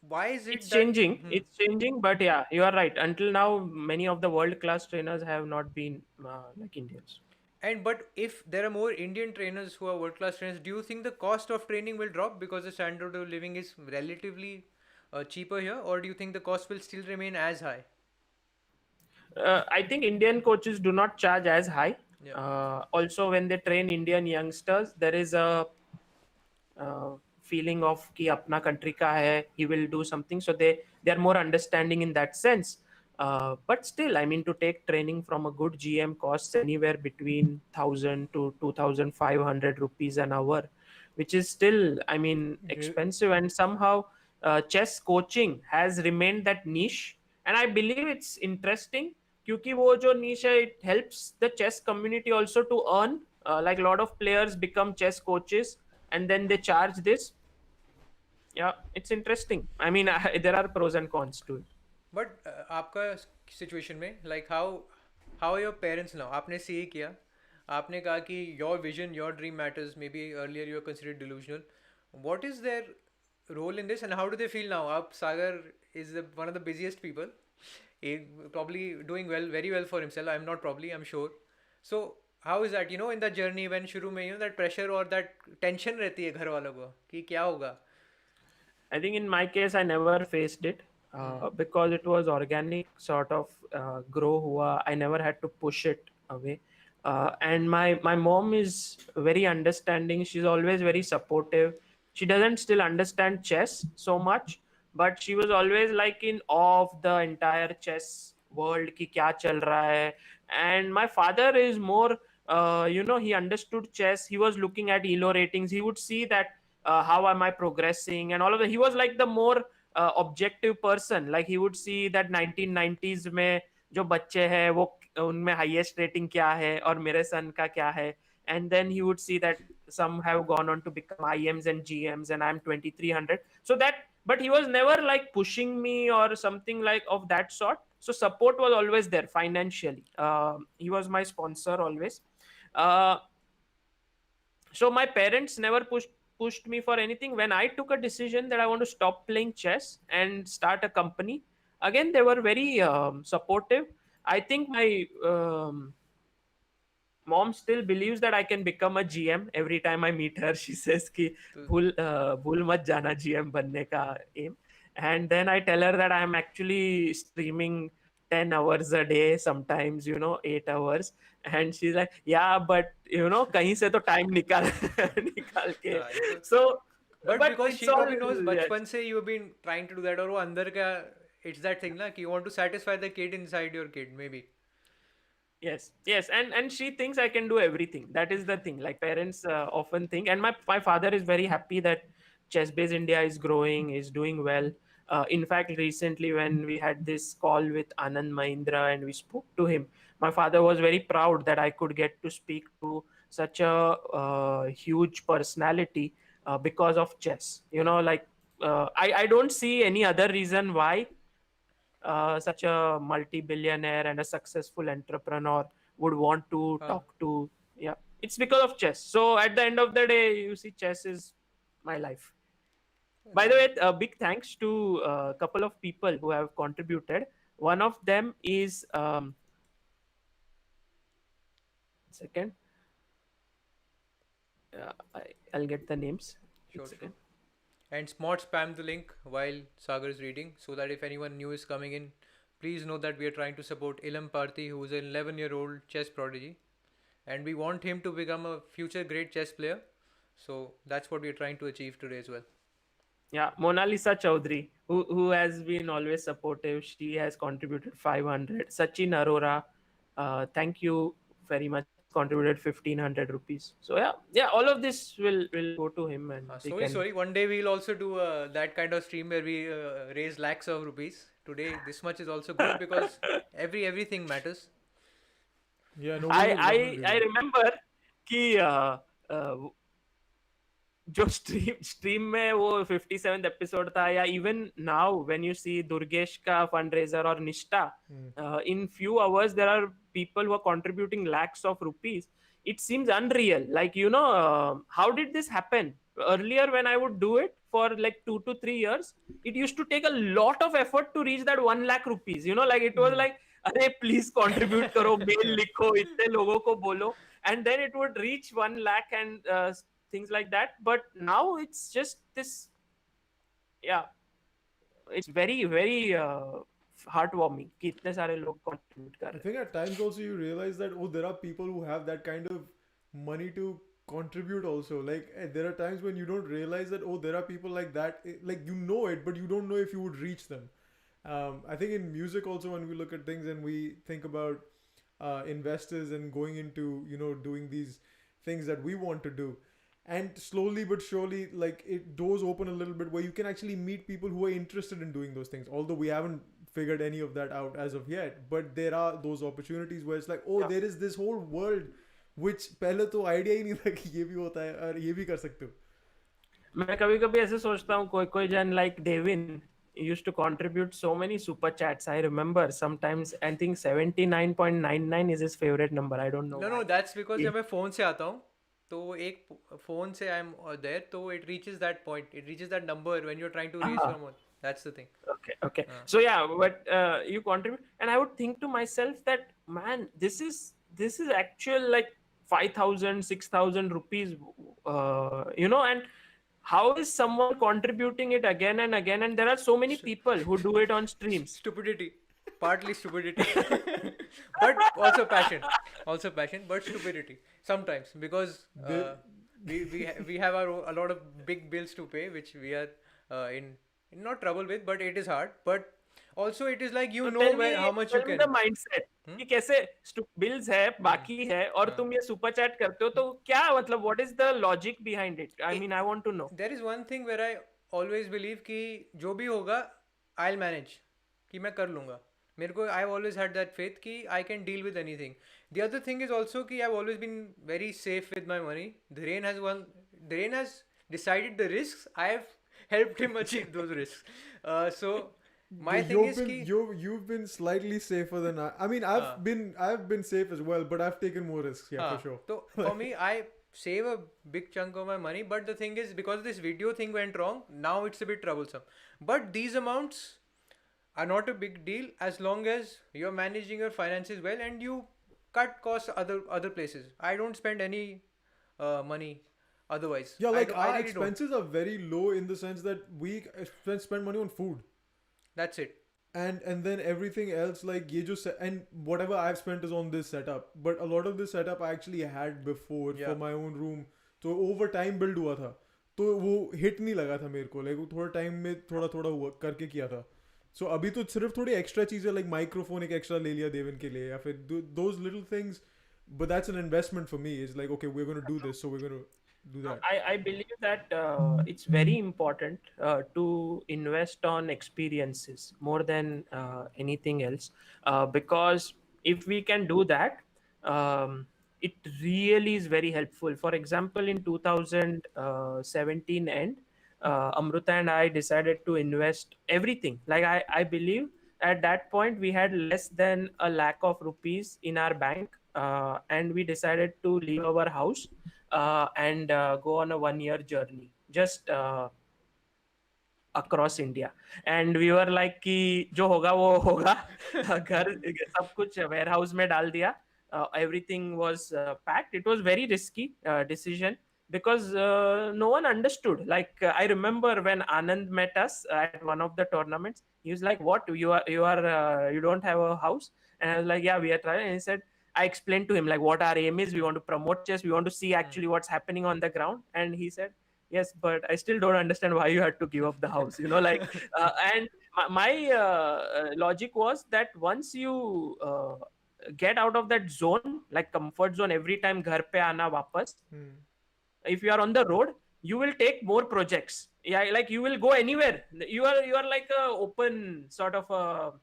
[SPEAKER 2] why is it
[SPEAKER 3] It's
[SPEAKER 2] that
[SPEAKER 3] changing. It's changing, but yeah, you are right. Until now, many of the world class trainers have not been like Indians.
[SPEAKER 2] And but if there are more Indian trainers who are world class trainers, do you think the cost of training will drop because the standard of living is relatively cheaper here, or do you think the cost will still remain as high?
[SPEAKER 3] I think Indian coaches do not charge as high.
[SPEAKER 2] Yeah.
[SPEAKER 3] Also, when they train Indian youngsters, there is a feeling of कि अपना country का है, he will do something. So they are more understanding in that sense. But still, I mean, to take training from a good GM costs anywhere between 1,000 to 2,500 rupees an hour, which is still, I mean,
[SPEAKER 1] Okay.
[SPEAKER 3] expensive. And somehow, chess coaching has remained that niche. And I believe it's interesting क्योंकि वो जो niche है, it helps the chess community also to earn. Like a lot of players become chess coaches and then they charge this. Yeah, it's interesting. I mean, there are pros and cons to it.
[SPEAKER 2] But आपका situation में like how your parents now आपने see किया आपने कहा कि your vision your dream matters may be earlier you are considered delusional what is their role in this and how do they feel now आप Sagar is one of the busiest people probably doing well very well for himself I'm not probably I'm sure so how is that in that journey when शुरू में that pressure or that tension रहती है घर वालों को कि क्या होगा.
[SPEAKER 3] I think in my case, I never faced it because it was organic sort of grow. I never had to push it away. And my mom is very understanding. She's always very supportive. She doesn't still understand chess so much, but she was always like in awe of the entire chess world. Ki kya chal raha hai. And my father is more, he understood chess. He was looking at ELO ratings. He would see that how am I progressing and all of that. He was like the more objective person. Like he would see that 1990s में जो बच्चे हैं वो उनमें highest rating क्या है और मेरे son का क्या है. And then he would see that some have gone on to become IMs and GMs and I'm 2300. So that, but he was never like pushing me or something like of that sort. So support was always there financially. He was my sponsor always. So my parents never pushed me for anything. When I took a decision that I want to stop playing chess and start a company, again they were very supportive. I think my mom still believes that I can become a GM. Every time I meet her, she says कि भूल मत जाना GM बनने का aim. And then I tell her that I am actually streaming 10 hours a day, sometimes 8 hours. And she's like, yeah, but कहीं से तो time निकाल निकाल के. So
[SPEAKER 2] but because
[SPEAKER 3] it's
[SPEAKER 2] she
[SPEAKER 3] all,
[SPEAKER 2] probably knows
[SPEAKER 3] yes.
[SPEAKER 2] बचपन से you have been trying to do that और वो अंदर का it's that thing ना कि you want to satisfy the kid inside your kid maybe.
[SPEAKER 3] Yes, and she thinks I can do everything. That is the thing. Like parents often think, and my father is very happy that Chessbase India is growing, is doing well. In fact, recently when we had this call with Anand Mahindra and we spoke to him, my father was very proud that I could get to speak to such a huge personality because of chess. Like I don't see any other reason why such a multi-billionaire and a successful entrepreneur would want to talk to. Yeah, it's because of chess. So at the end of the day, you see, chess is my life. By the way, a big thanks to a couple of people who have contributed. One of them is second. I'll get the names.
[SPEAKER 2] Sure. And smart spam the link while Sagar is reading so that if anyone new is coming in, please know that we are trying to support Ilamparthi, who is an 11-year-old chess prodigy. And we want him to become a future great chess player. So that's what we are trying to achieve today as well.
[SPEAKER 3] Yeah, Mona Lisa Chaudhary, who has been always supportive. She has contributed 500. Sachin Arora, thank you very much. He's contributed 1,500 rupees. So yeah, all of this will go to him. And
[SPEAKER 2] sorry. One day we'll also do that kind of stream where we raise lakhs of rupees. Today, this much is also good because everything matters.
[SPEAKER 1] Yeah, no.
[SPEAKER 3] I remember कि जो stream में वो 57th episode था या even now when you see Durgesh का fundraiser और Nishtha in few hours there are people who are contributing lakhs of rupees. It seems unreal. Like how did this happen? Earlier when I would do it for like 2 to 3 years, it used to take a lot of effort to reach that 1 lakh rupees. Like it was like अरे please contribute करो, mail लिखो, इतने लोगों को बोलो, and then it would reach 1 lakh and things like that. But now it's just this, yeah, it's very very heartwarming कि इतने सारे लोग contribute कर
[SPEAKER 1] I
[SPEAKER 3] रहे
[SPEAKER 1] think at times also you realize that oh, there are people who have that kind of money to contribute also. Like there are times when you don't realize that oh, there are people like that. Like you know it, but you don't know if you would reach them. I think in music also when we look at things and we think about investors and going into doing these things that we want to do, and slowly but surely like it doors open a little bit where you can actually meet people who are interested in doing those things. Although we haven't figured any of that out as of yet, but there are those opportunities where it's like oh,
[SPEAKER 3] Yeah.
[SPEAKER 1] there is this whole world which पहले तो idea ही नहीं था कि ये भी होता है और ये भी कर सकते हो.
[SPEAKER 3] मैं कभी कभी ऐसे सोचता हूँ कोई कोई जन like Devin used to contribute so many super chats. I remember sometimes I think 79.99 is his favorite number. I don't know
[SPEAKER 2] No,
[SPEAKER 3] why.
[SPEAKER 2] that's because
[SPEAKER 3] He-
[SPEAKER 2] जब मैं phone से आता हूँ तो एक phone से I'm there तो it reaches that point, it reaches that number when you're trying to raise
[SPEAKER 3] Ah.
[SPEAKER 2] someone. That's the thing.
[SPEAKER 3] Okay. So yeah, but you contribute, and I would think to myself that man, this is actual like 5,000, 6,000 rupees, and how is someone contributing it again and again? And there are so many people who do it on streams.
[SPEAKER 2] Stupidity, partly stupidity, but also passion, but stupidity sometimes because we have a lot of big bills to pay, which we are in not trouble with, but it is hard. But also it is like
[SPEAKER 3] So tell me,
[SPEAKER 2] how much you
[SPEAKER 3] tell me
[SPEAKER 2] can.
[SPEAKER 3] the mindset कि कैसे bills है बाकी है और तुम ये super chat करते हो तो क्या मतलब what is the logic behind it? I mean I want to know.
[SPEAKER 2] There is one thing where I always believe कि जो भी होगा I'll manage, कि मैं कर लूँगा. मेरे को I've always had that faith कि I can deal with anything. The other thing is also कि I've always been very safe with my money. Derayne has decided the risks. I've helped him achieve those risks. So my thing is कि
[SPEAKER 1] you've been slightly safer than I mean I've been safe as well, but I've taken more risks, yeah, for sure.
[SPEAKER 2] So for me, I save a big chunk of my money, but the thing is because this video thing went wrong, now it's a bit troublesome. But these amounts are not a big deal as long as you're managing your finances well and you cut costs other places. I don't spend any money otherwise.
[SPEAKER 1] Yeah, like
[SPEAKER 2] I
[SPEAKER 1] our
[SPEAKER 2] really don't.
[SPEAKER 1] expenses are very low in the sense that we spend money on food.
[SPEAKER 2] That's it.
[SPEAKER 1] And then everything else like ये जो and whatever I've spent is on this setup, but a lot of this setup I actually had before for my own room. तो over time build हुआ था, तो वो hit नहीं लगा था मेरे को, like वो थोड़ा time में थोड़ा थोड़ा हुआ करके किया था. So अभी तो सिर्फ थोड़ी extra चीजें like microphone एक extra ले लिया देवन के लिए या फिर those little things, but that's an investment for me. It's like okay, we're going to do this, so we're going to do that.
[SPEAKER 3] I believe that it's very important to invest on experiences more than anything else, because if we can do that, it really is very helpful. For example, in 2017 end, Amruta and I decided to invest everything. Like I believe at that point we had less than a lakh of rupees in our bank, and we decided to leave our house and go on a 1 year journey just across India. And we were like कि जो होगा वो होगा. घर सब कुछ warehouse में डाल दिया. Everything was packed. It was very risky decision because no one understood. Like I remember when Anand met us at one of the tournaments, he was like, "What you don't have a house?" And I was like, "Yeah, we are trying." And he said, I explained to him like what our aim is. We want to promote chess. We want to see actually what's happening on the ground. And he said, yes, but I still don't understand why you had to give up the house. And my logic was that once you get out of that zone, like comfort zone, every time ghar pe aana wapas, if you are on the road, you will take more projects. Yeah, like you will go anywhere. You are like a open sort of a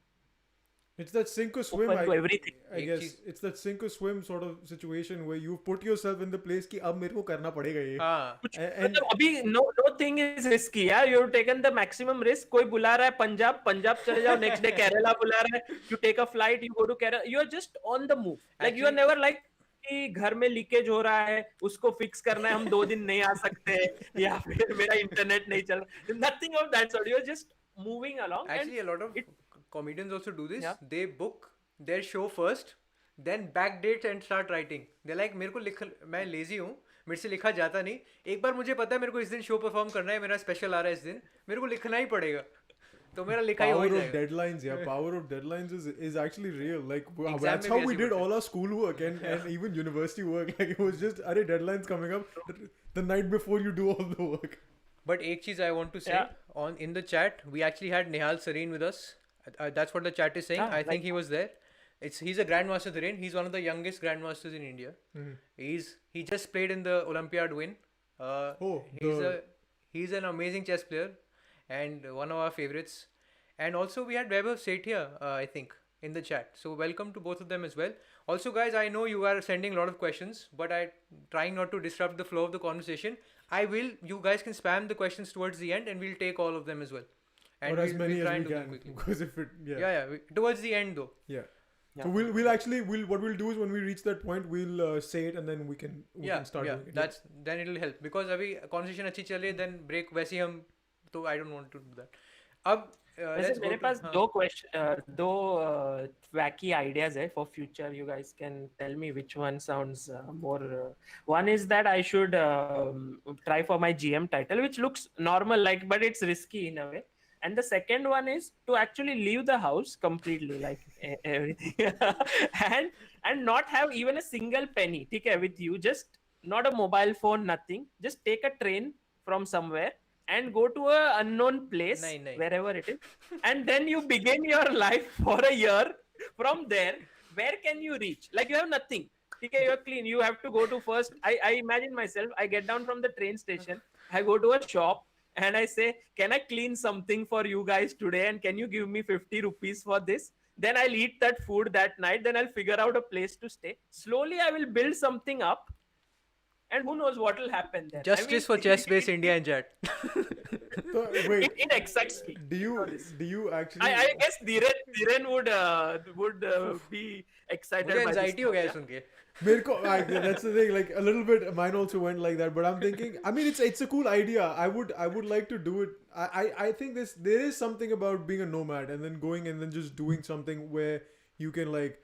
[SPEAKER 1] It's that sink or swim.
[SPEAKER 3] open to everything.
[SPEAKER 1] I guess it's that sink or swim sort of situation where you put yourself in the place कि अब मेरे को करना पड़ेगा ये.
[SPEAKER 3] And अभी no thing is risky. Yeah, you've taken the maximum risk. कोई बुला रहा है पंजाब चले जाओ. Next day Kerala बुला रहा है. You take a flight. You go to Kerala. You are just on the move. Like you are never like कि घर में लीकेज हो रहा है, उसको फिक्स करना है, हम 2 दिन नहीं आ सकते या फिर मेरा इंटरनेट नहीं चल रहा. Nothing of that sort. You're just moving along.
[SPEAKER 2] Actually, a lot of comedians also do this. They book their show first, then backdate and start writing. They're like, मेरे को लिख, मैं lazy हूँ, मेरे से लिखा जाता नहीं, एक बार मुझे पता है मेरे को इस दिन शो परफॉर्म करना है, मेरा स्पेशल आ रहा है इस दिन, मेरे को लिखना ही पड़ेगा, तो मेरा लिखा ही हो
[SPEAKER 1] Power
[SPEAKER 2] ही
[SPEAKER 1] of
[SPEAKER 2] जाएगा.
[SPEAKER 1] deadlines, yeah. Power of deadlines is actually real. Like
[SPEAKER 2] Exam
[SPEAKER 1] that's
[SPEAKER 2] में
[SPEAKER 1] how
[SPEAKER 2] भी
[SPEAKER 1] we
[SPEAKER 2] ऐसे
[SPEAKER 1] did
[SPEAKER 2] करते
[SPEAKER 1] all our school work and even university work. Like it was just, arey deadlines coming up the night before you do all the work.
[SPEAKER 2] But एक चीज I want to say, on in the chat we actually had Nihal Sareen with us. That's what the chat is saying. I think he was there. He's a grandmaster Derayne. He's one of the youngest grandmasters in India. He just played in the Olympiad win. He's an amazing chess player and one of our favorites. And also we had Vaibhav Sethia, I think, in the chat. So welcome to both of them as well. Also, guys, I know you are sending a lot of questions, but I'm trying not to disrupt the flow of the conversation. You guys can spam the questions towards the end and we'll take all of them as well. And
[SPEAKER 1] or as many
[SPEAKER 2] try
[SPEAKER 1] as
[SPEAKER 2] and
[SPEAKER 1] we
[SPEAKER 2] do them
[SPEAKER 1] can.
[SPEAKER 2] quickly.
[SPEAKER 1] Because if it,
[SPEAKER 2] Towards the end though.
[SPEAKER 1] Yeah. So what we'll do is when we reach that point, we'll say it and then we can start doing it.
[SPEAKER 2] Then it'll help. Because अभी conversation अच्छी चल रही है, then break वैसे ही हम, तो I don't want to do that. अब
[SPEAKER 3] वैसे मेरे पास दो wacky ideas है for future. You guys can tell me which one sounds more. One is that I should try for my GM title, which looks normal, like, but it's risky in a way. And the second one is to actually leave the house completely, like everything, and not have even a single penny. ठीक है, with you, just not a mobile phone, nothing. Just take a train from somewhere and go to a unknown place, wherever it is, and then you begin your life for a year. From there, where can you reach? Like you have nothing. Okay, you're clean. You have to go to first. I imagine myself. I get down from the train station. I go to a shop and I say, "Can I clean something for you guys today? And can you give me 50 rupees for this?" Then I'll eat that food that night. Then I'll figure out a place to stay. Slowly, I will build something up. And who knows what will happen then?
[SPEAKER 2] Justice for Chessbase India and chat.
[SPEAKER 1] Wait,
[SPEAKER 3] it excites me.
[SPEAKER 1] Do you actually?
[SPEAKER 3] I guess Dhiren would be excited.
[SPEAKER 2] मुझे
[SPEAKER 3] by
[SPEAKER 2] anxiety
[SPEAKER 3] this
[SPEAKER 2] हो गया
[SPEAKER 3] thought,
[SPEAKER 2] सुन के.
[SPEAKER 1] That's the thing. Like a little bit, mine also went like that. But I'm thinking, I mean, it's a cool idea. I would like to do it. I think there is something about being a nomad and then going and then just doing something where you can like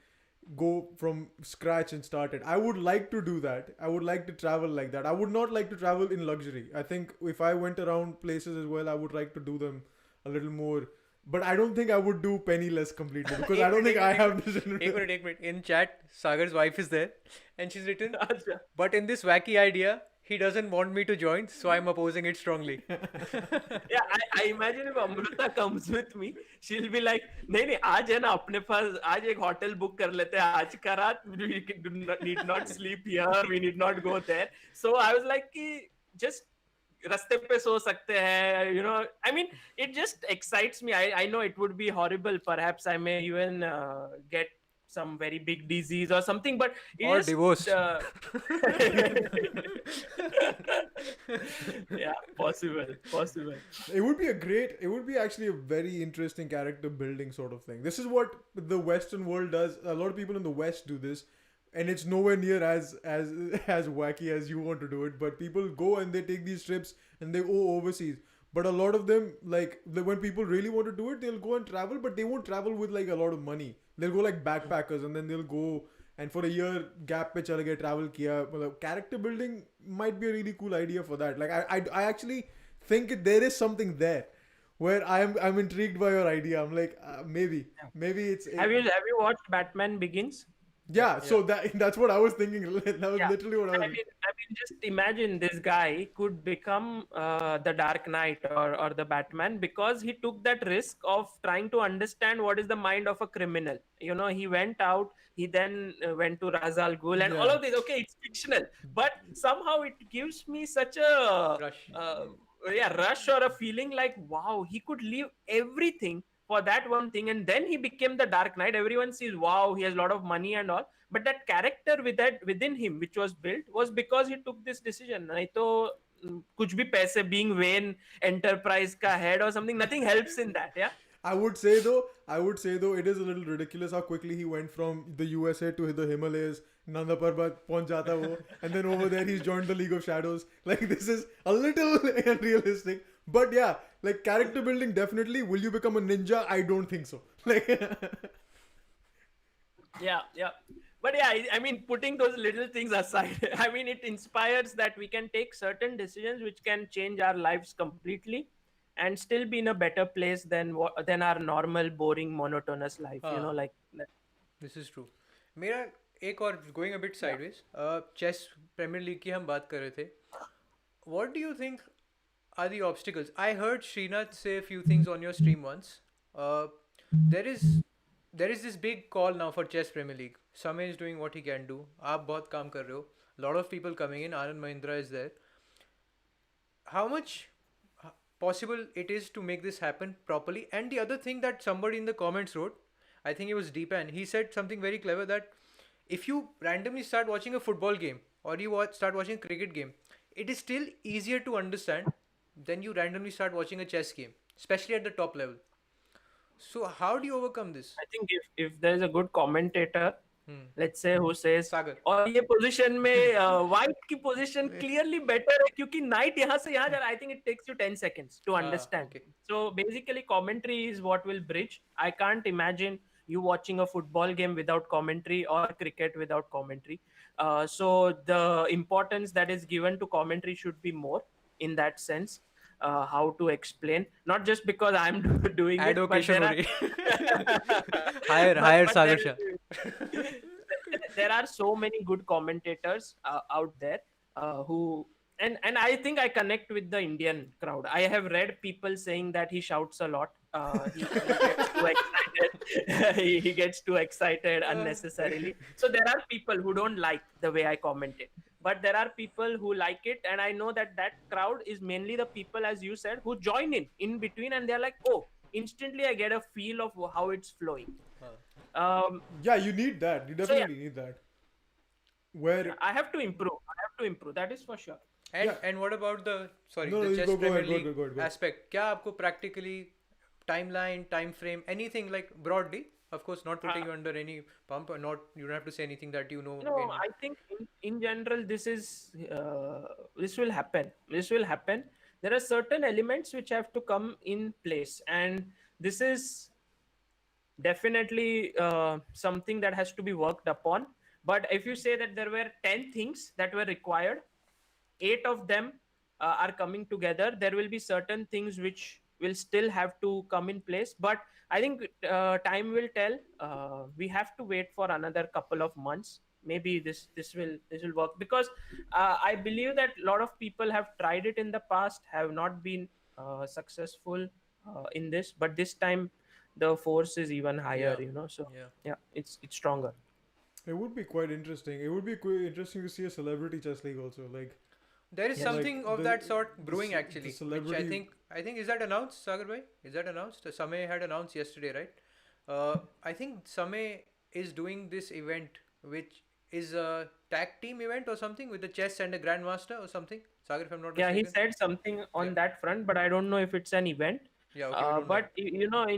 [SPEAKER 1] go from scratch and start it. I would like to do that. I would like to travel like that. I would not like to travel in luxury. I think if I went around places as well, I would like to do them a little more. But I don't think I would do penniless completely because I don't think I have this.
[SPEAKER 2] एक minute. In chat, Sagar's wife is there and she's written, but in this wacky idea, he doesn't want me to join, so I'm opposing it strongly.
[SPEAKER 3] Yeah, I imagine if Amrita comes with me, she'll be like, नहीं आज है ना अपने पास आज एक hotel book कर लेते हैं आज का रात, we need not sleep here, we need not go there. So I was like कि just रास्ते पे सो सकते हैं, you know. I mean, it just excites me. I know it would be horrible. Perhaps I may even get some very big disease or something, but
[SPEAKER 2] or just, divorce.
[SPEAKER 3] Yeah, possible.
[SPEAKER 1] It would be actually a very interesting character building sort of thing. This is what the Western world does. A lot of people in the West do this, and it's nowhere near as wacky as you want to do it. But people go and they take these trips and they go overseas. But a lot of them, like when people really want to do it, they'll go and travel, but they won't travel with like a lot of money. They'll go like backpackers and then they'll go and for a year gap pe chala gaya, travel kiya. Well, character building might be a really cool idea for that. Like I actually think there is something there where I'm intrigued by your idea. I'm like maybe it's.
[SPEAKER 3] Have you watched Batman Begins?
[SPEAKER 1] Yeah, so that's what I was thinking. That was literally what I was thinking.
[SPEAKER 3] I mean, just imagine this guy could become the Dark Knight or the Batman because he took that risk of trying to understand what is the mind of a criminal. You know, he went out, he then went to Ra's al Ghul and all of this. Okay, it's fictional, but somehow it gives me such a rush or a feeling like, wow, he could leave everything for that one thing, and then he became the Dark Knight. Everyone sees, wow, he has a lot of money and all, but that character within him which was built was because he took this decision. नहीं तो कुछ भी पैसे, being Wayne Enterprise का head or something, nothing helps in that. Yeah,
[SPEAKER 1] I would say though it is a little ridiculous how quickly he went from the USA to the Himalayas. Nanda Parbat पहुंच जाता वो, and then over there he's joined the League of Shadows. Like this is a little unrealistic, but yeah, like character building definitely. Will you become a ninja? I don't think so. Like
[SPEAKER 3] Yeah. But yeah, I mean, putting those little things aside, I mean, it inspires that we can take certain decisions which can change our lives completely, and still be in a better place than than our normal, boring, monotonous life. You know,
[SPEAKER 2] हाँ,
[SPEAKER 3] like
[SPEAKER 2] this is true. मेरा एक और going a bit
[SPEAKER 3] yeah.
[SPEAKER 2] sideways, chess Premier League की हम बात कर रहे थे. What do you think are the obstacles? I heard Srinath say a few things on your stream once. Uh, there is there is this big call now for Chess Premier League. Samay is doing what he can do. आप बहुत काम कर रहे हो. Lot of people coming in. Anand Mahindra is there. How much possible it is to make this happen properly? And the other thing that somebody in the comments wrote, I think it was Deepan. He said something very clever that if you randomly start watching a football game or you start watching a cricket game, it is still easier to understand than you randomly start watching a chess game, especially at the top level. So how do you overcome this?
[SPEAKER 3] I think if there is a good commentator,
[SPEAKER 2] Hmm.
[SPEAKER 3] let's say, who says
[SPEAKER 2] Sagar.
[SPEAKER 3] और ये position में white की position clearly better है क्योंकि knight यहाँ से यहाँ जा रहा है. I think it takes you 10 seconds to
[SPEAKER 2] Ah,
[SPEAKER 3] understand.
[SPEAKER 2] okay.
[SPEAKER 3] So basically commentary is what will bridge. I can't imagine you watching a football game without commentary or cricket without commentary. So the importance that is given to commentary should be more in that sense. How to explain, not just because I'm doing it, but
[SPEAKER 2] Advocation
[SPEAKER 3] there
[SPEAKER 2] हो
[SPEAKER 3] are
[SPEAKER 2] रही है. Hire
[SPEAKER 3] but
[SPEAKER 2] Sagar Shah.
[SPEAKER 3] there are so many good commentators out there who and I think I connect with the Indian crowd. I have read people saying that he shouts a lot. He gets too excited. He gets too excited unnecessarily. So there are people who don't like the way I commentate, but there are people who like it, and I know that that crowd is mainly the people, as you said, who join in between, and they're like, oh, instantly I get a feel of how it's flowing.
[SPEAKER 2] हाँ.
[SPEAKER 3] Um,
[SPEAKER 1] Yeah, you need that. You
[SPEAKER 3] so yeah,
[SPEAKER 1] definitely need that. Where
[SPEAKER 3] I have to improve. I have to improve. That is for sure.
[SPEAKER 1] yeah,
[SPEAKER 2] And what about the
[SPEAKER 1] no, no,
[SPEAKER 2] the
[SPEAKER 1] you
[SPEAKER 2] chess
[SPEAKER 1] go
[SPEAKER 2] Premier
[SPEAKER 1] ahead, go
[SPEAKER 2] League
[SPEAKER 1] ahead, go ahead, go ahead.
[SPEAKER 2] aspect? क्या आपको practically timeline, time frame, anything like broadly? Of course, not putting
[SPEAKER 3] Uh,
[SPEAKER 2] you under any pump, or not you don't have to say anything that you know in.
[SPEAKER 3] I think in general, this will happen. This will happen. There are certain elements which have to come in place, and this is definitely something that has to be worked upon. But if you say that there were 10 things that were required, 8 of them are coming together, there will be certain things which will still have to come in place. But I think time will tell. We have to wait for another couple of months. Maybe this will work, because I believe that a lot of people have tried it in the past, have not been successful in this, but this time the force is even higher,
[SPEAKER 2] Yeah,
[SPEAKER 3] so
[SPEAKER 2] yeah.
[SPEAKER 3] yeah, it's stronger.
[SPEAKER 1] it would be quite interesting. It would be quite interesting to see a celebrity chess league also.
[SPEAKER 2] There is
[SPEAKER 3] Yes.
[SPEAKER 2] something of that sort brewing
[SPEAKER 1] the
[SPEAKER 2] actually, which
[SPEAKER 1] celebrity.
[SPEAKER 2] I think is that announced, Sagar bhai? Is that announced? Samay had announced yesterday, right? I think Samay is doing this event, which is a tag team event or something with the chess and a grandmaster or something. Sagar, if I'm not
[SPEAKER 3] Yeah, he
[SPEAKER 2] mistaken.
[SPEAKER 3] said something
[SPEAKER 2] Yeah,
[SPEAKER 3] on that front, but I don't know if it's an event.
[SPEAKER 2] yeah. Okay, we don't know.
[SPEAKER 3] But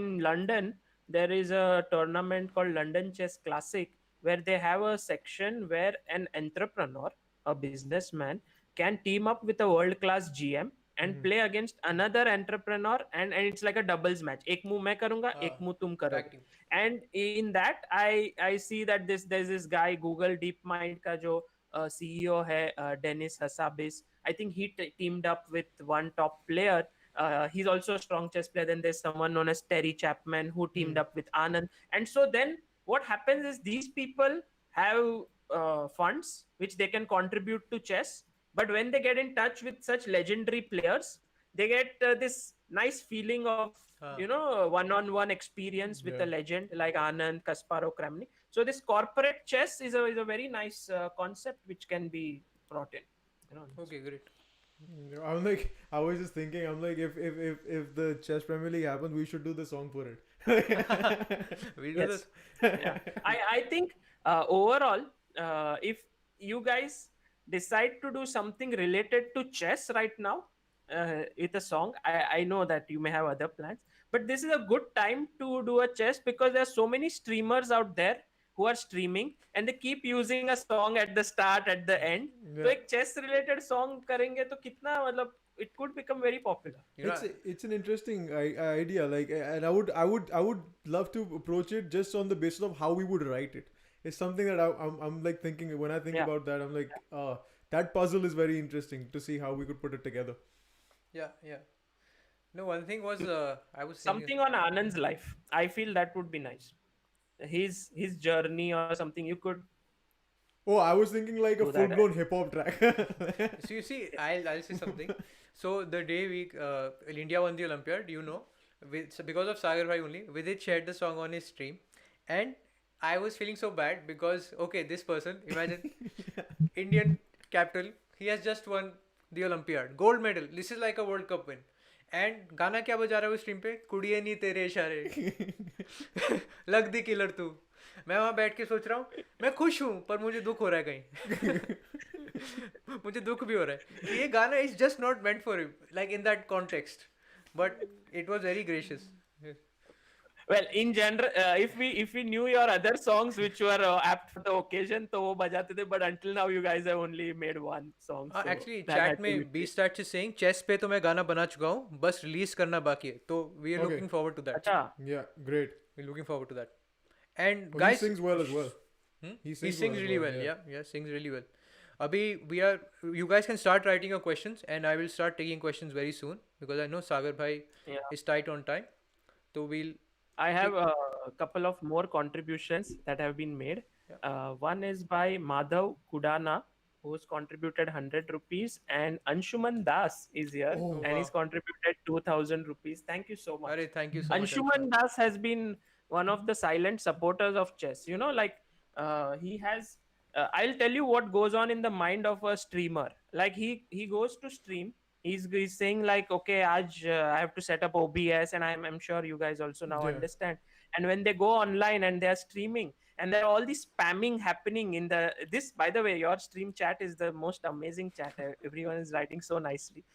[SPEAKER 3] in London, there is a tournament called London Chess Classic, where they have a section where an entrepreneur, a businessman, can team up with a world class GM and
[SPEAKER 1] Mhm.
[SPEAKER 3] play against another entrepreneur, and it's like a doubles match. एक move मैं करूँगा, एक move तुम
[SPEAKER 2] Tag
[SPEAKER 3] करोगे.
[SPEAKER 2] team.
[SPEAKER 3] And in that, I see that there's this guy, Google DeepMind का जो CEO है, Dennis Hassabis. I think he teamed up with one top player. He's also a strong chess player. Then there's someone known as Terry Chapman who teamed
[SPEAKER 1] Mhm.
[SPEAKER 3] up with Anand. And so then what happens is these people have funds which they can contribute to chess. But when they get in touch with such legendary players, they get this nice feeling of
[SPEAKER 2] Uh,
[SPEAKER 3] one-on-one experience with
[SPEAKER 1] Yeah.
[SPEAKER 3] a legend like Anand, Kasparov, Kramnik. So this corporate chess is a very nice concept which can be brought in.
[SPEAKER 2] okay, great.
[SPEAKER 1] I'm like, I was just thinking, I'm like, if the chess Premier League happens, we should do the song for it.
[SPEAKER 2] We do
[SPEAKER 3] Yes.
[SPEAKER 2] this.
[SPEAKER 3] Yeah. I think overall, if you guys decide to do something related to chess right now with a song, I know that you may have other plans, but this is a good time to do a chess, because there are so many streamers out there who are streaming and they keep using a song at the start, at the end. तो
[SPEAKER 1] Yeah.
[SPEAKER 3] एक chess related song करेंगे तो कितना मतलब it could become very popular.
[SPEAKER 2] You know,
[SPEAKER 1] It's an interesting idea, and I would love to approach it just on the basis of how we would write it. is something that I'm like thinking when I think
[SPEAKER 3] Yeah.
[SPEAKER 1] about that. I'm like, that puzzle is very interesting to see how we could put it together.
[SPEAKER 2] Yeah, yeah. No, one thing was I was thinking.
[SPEAKER 3] Something on Anand's life. I feel that would be nice. His journey or something. You could
[SPEAKER 1] Oh, I was thinking like a
[SPEAKER 3] do
[SPEAKER 1] full
[SPEAKER 3] that.
[SPEAKER 1] blown hip hop track.
[SPEAKER 2] So you see, I'll say something. So the day we India won the Olympiad, so because of Sagar Bhai only, Vidit shared the song on his stream, and I was feeling so bad because okay, this person, imagine Indian capital, he has just won the Olympiad, gold medal. This is like a World Cup win. And गाना क्या बजा रहा है उस stream पे कुड़िए नहीं तेरे इशारे लग दी किलर तू मैं वहाँ बैठ के सोच रहा हूँ मैं खुश हूँ पर मुझे दुख हो रहा है कहीं मुझे दुख भी हो रहा है कि ये गाना is just not meant for him like in that context but it was very gracious
[SPEAKER 3] Well, in general, if we knew your other songs which were apt for the occasion, तो वो बजाते थे. But until now, you guys have only made one song. So
[SPEAKER 2] actually
[SPEAKER 3] that
[SPEAKER 2] chat
[SPEAKER 3] had to be
[SPEAKER 2] में B start saying chess पे तो मैं गाना बना चुका हूँ बस रिलीज करना बाकी है तो we are
[SPEAKER 1] Okay.
[SPEAKER 2] Looking forward to that
[SPEAKER 3] अच्छा.
[SPEAKER 1] Yeah, great.
[SPEAKER 2] We are looking forward to that and
[SPEAKER 1] Oh, he
[SPEAKER 2] guys
[SPEAKER 1] sings well as well.
[SPEAKER 2] He
[SPEAKER 1] sings
[SPEAKER 2] sings
[SPEAKER 1] well as
[SPEAKER 2] really
[SPEAKER 1] well,
[SPEAKER 2] well.
[SPEAKER 1] yeah.
[SPEAKER 2] Yeah, sings really well. Abhi, you guys can start writing your questions, and I will start taking questions very soon because I know Sagar Bhai
[SPEAKER 3] Yeah.
[SPEAKER 2] is tight on time. So we'll.
[SPEAKER 3] I have a couple of more contributions that have been made.
[SPEAKER 2] Yeah.
[SPEAKER 3] One is by Madhav Kudana, who's contributed 100 rupees, and Anshuman Das is here,
[SPEAKER 1] Oh,
[SPEAKER 3] and
[SPEAKER 2] wow.
[SPEAKER 3] he's contributed 2,000 rupees. Thank you so much.
[SPEAKER 2] Arey, thank you so much.
[SPEAKER 3] Anshuman Das has been one of the silent supporters of chess. You know, like he has. I'll tell you what goes on in the mind of a streamer. Like he goes to stream. He's saying like, okay, I have to set up OBS, and I'm sure you guys also now
[SPEAKER 1] Yeah.
[SPEAKER 3] understand. And when they go online and they are streaming, and there are all this spamming happening in this. By the way, your stream chat is the most amazing chat. Everyone is writing so nicely.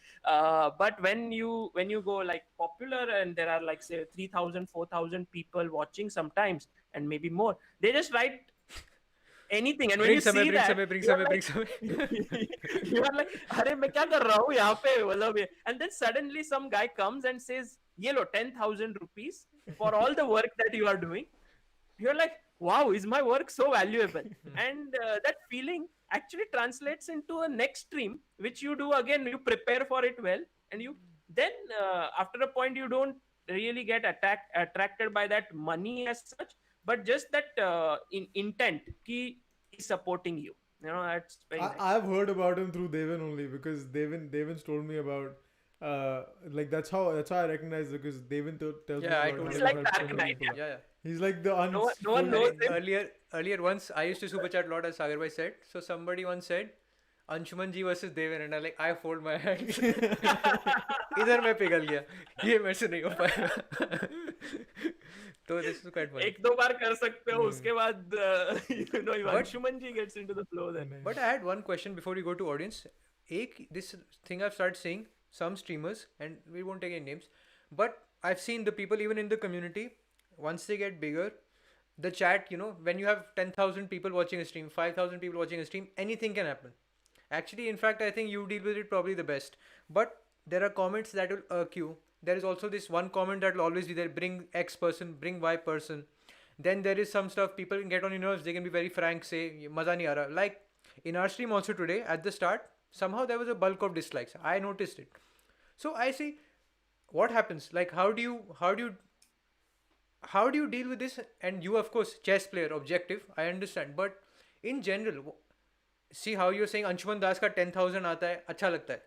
[SPEAKER 3] But when you go like popular and there are like say 3,000, 4,000 people watching sometimes and maybe more, they just write anything, and when
[SPEAKER 2] Bring
[SPEAKER 3] you
[SPEAKER 2] some,
[SPEAKER 3] see
[SPEAKER 2] bring
[SPEAKER 3] that,
[SPEAKER 2] some, bring
[SPEAKER 3] you are
[SPEAKER 2] some,
[SPEAKER 3] like,
[SPEAKER 2] bring some.
[SPEAKER 3] you are like, अरे मैं क्या कर रहा हूँ यहाँ पे मतलब ये, and then suddenly some guy comes and says, ये लो 10,000 rupees for all the work that you are doing. You're like, wow, is my work so valuable? And that feeling actually translates into a next stream, which you do again. You prepare for it well, and you then after a point you don't really get attracted by that money as such, but just that intent ki he's supporting you. You know, that's very nice.
[SPEAKER 1] I've heard about him through Devin only because Devin's told me about like that's how I recognize it because Devin tells me
[SPEAKER 2] Yeah, I
[SPEAKER 1] about
[SPEAKER 2] told
[SPEAKER 1] how
[SPEAKER 2] you.
[SPEAKER 1] he
[SPEAKER 3] It's like
[SPEAKER 1] helps so
[SPEAKER 3] Dark
[SPEAKER 1] many
[SPEAKER 3] Knight,
[SPEAKER 1] people.
[SPEAKER 2] Yeah, yeah.
[SPEAKER 1] He's like the
[SPEAKER 3] No one knows him.
[SPEAKER 2] Earlier once I used to super chat a lot as Sagar Bhai said. So somebody once said Anshuman ji versus Devin and I fold my hands. इधर मैं पिघल गया ये मेरे से नहीं हो पाएगा तो this is quite funny.
[SPEAKER 3] एक दो बार कर सकते हो उसके बाद you know
[SPEAKER 2] But-
[SPEAKER 3] Anshuman ji gets into the flow then.
[SPEAKER 2] But I had one question before we go to audience. This thing I've started seeing some streamers, and we won't take any names, but I've seen the people even in the community, once they get bigger, the chat, when you have 10,000 people watching a stream, 5,000 people watching a stream, anything can happen. Actually, in fact, I think you deal with it probably the best. But there are comments that will irk you. There is also this one comment that will always be there, bring X person, bring Y person. Then there is some stuff people can get on your nerves. They can be very frank, say, maza nahi aa raha. Like in our stream also today, at the start, somehow there was a bulk of dislikes. I noticed it. So I see what happens. Like how do you deal with this? And you, of course, chess player, objective, I understand. But in general, see how you're saying Anshuman दास का 10,000 आता है अच्छा लगता है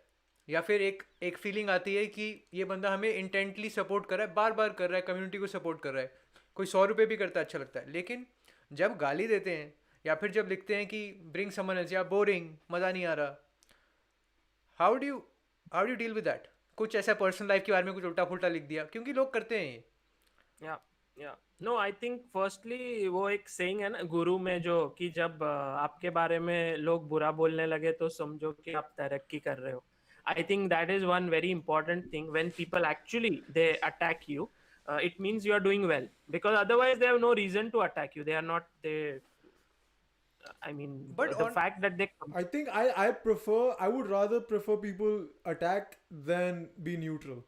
[SPEAKER 2] या फिर एक feeling आती है कि ये बंदा हमें इंटेंटली सपोर्ट कर रहा है बार बार कर रहा है कम्युनिटी को सपोर्ट कर रहा है कोई 100 रुपये भी करता है अच्छा लगता है लेकिन जब गाली देते हैं या फिर जब लिखते हैं कि ब्रिंग समवन एल्स या बोरिंग मज़ा नहीं आ रहा how do deal with that कुछ ऐसा पर्सनल लाइफ के बारे में कुछ उल्टा फुल्टा लिख दिया क्योंकि लोग करते हैं ये
[SPEAKER 3] या नो आई थिंक फर्स्टली वो एक सेइंग है ना गुरु में जो कि जब आपके बारे में लोग बुरा बोलने लगे तो समझो कि आप तरक्की कर रहे हो I think that is one very important thing when people actually they attack you it means you are doing well because otherwise they have no reason to attack you. They are not I mean
[SPEAKER 2] But
[SPEAKER 3] the fact that they
[SPEAKER 1] I think I would rather prefer people attack than be neutral.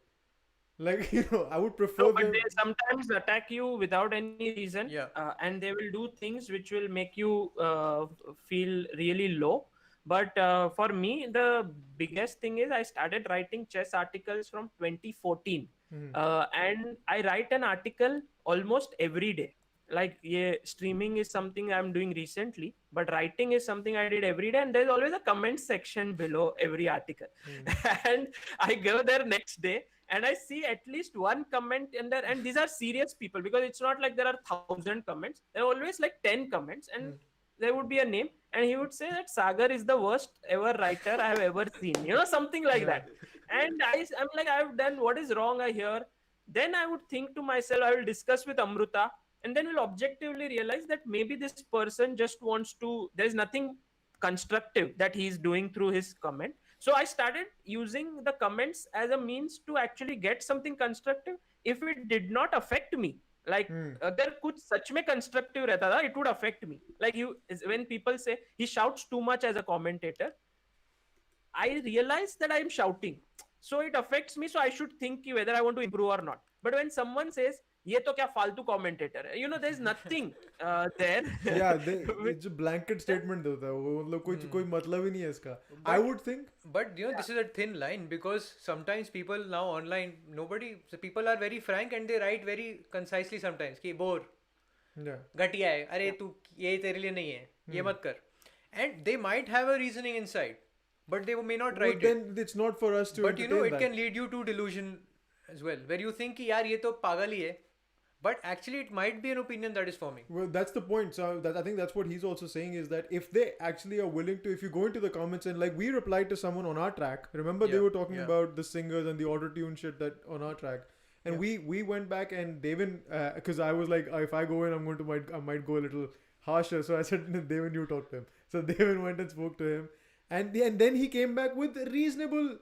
[SPEAKER 1] Like, I would
[SPEAKER 3] No,
[SPEAKER 1] prefer
[SPEAKER 3] but they
[SPEAKER 1] them.
[SPEAKER 3] sometimes attack you without any reason,
[SPEAKER 2] Yeah.
[SPEAKER 3] and they will do things which will make you feel really low. But for me, the biggest thing is I started writing chess articles from 2014,
[SPEAKER 1] Mhm.
[SPEAKER 3] and I write an article almost every day. Like, yeah, streaming is something I'm doing recently, but writing is something I did every day. And there's always a comment section below every article,
[SPEAKER 1] Mhm.
[SPEAKER 3] and I go there next day and I see at least one comment in there, and these are serious people, because it's not like there are 1,000 comments. There are always like 10 comments, and
[SPEAKER 1] Mhm.
[SPEAKER 3] there would be a name, and he would say that Sagar is the worst ever writer I have ever seen, something like
[SPEAKER 1] Yeah.
[SPEAKER 3] that. And I'm like, I've done, what is wrong I hear? Then I would think to myself, I will discuss with Amruta, and then we'll objectively realize that maybe this person just wants to, there's nothing constructive that he's doing through his comment. So I started using the comments as a means to actually get something constructive. If it did not affect me, like,
[SPEAKER 1] Hmm.
[SPEAKER 3] अगर कुछ सच में constructive रहता था, it would affect me. Like, when people say he shouts too much as a commentator, I realize that I am shouting. So it affects me. So I should think whether I want to improve or not. But when someone says, ये तो क्या फालतू commentator है, there's nothing there.
[SPEAKER 1] Yeah, it's a blanket statement होता है वो, मतलब कुछ कोई
[SPEAKER 2] Hmm.
[SPEAKER 1] मतलब ही नहीं है इसका. I
[SPEAKER 2] But
[SPEAKER 1] would think.
[SPEAKER 2] this is a thin line, because sometimes people now online, people are very frank and they write very concisely sometimes कि bore,
[SPEAKER 1] Yeah.
[SPEAKER 2] घटिया है, अरे तू ये तेरे लिए नहीं है, ये
[SPEAKER 1] Hmm.
[SPEAKER 2] मत कर. And they might have a reasoning inside, but they may not
[SPEAKER 1] Well,
[SPEAKER 2] write it.
[SPEAKER 1] then it's not for us to
[SPEAKER 2] But
[SPEAKER 1] entertain
[SPEAKER 2] it
[SPEAKER 1] that.
[SPEAKER 2] can lead you to delusion as well, where you think कि यार ये तो पागल ही है, but actually it might be an opinion that is forming.
[SPEAKER 1] Well, that's the point. So I think that's what he's also saying, is that if they actually are willing to, if you go into the comments and, like, we replied to someone on our track. Remember, they
[SPEAKER 2] Yeah,
[SPEAKER 1] were talking
[SPEAKER 2] yeah.
[SPEAKER 1] about the singers and the auto tune shit that on our track, and
[SPEAKER 2] Yeah.
[SPEAKER 1] we went back, and Devin, because I was like, if I go in, I might go a little harsher. So I said, Devin, you talk to him. So Devin went and spoke to him, and then he came back with reasonable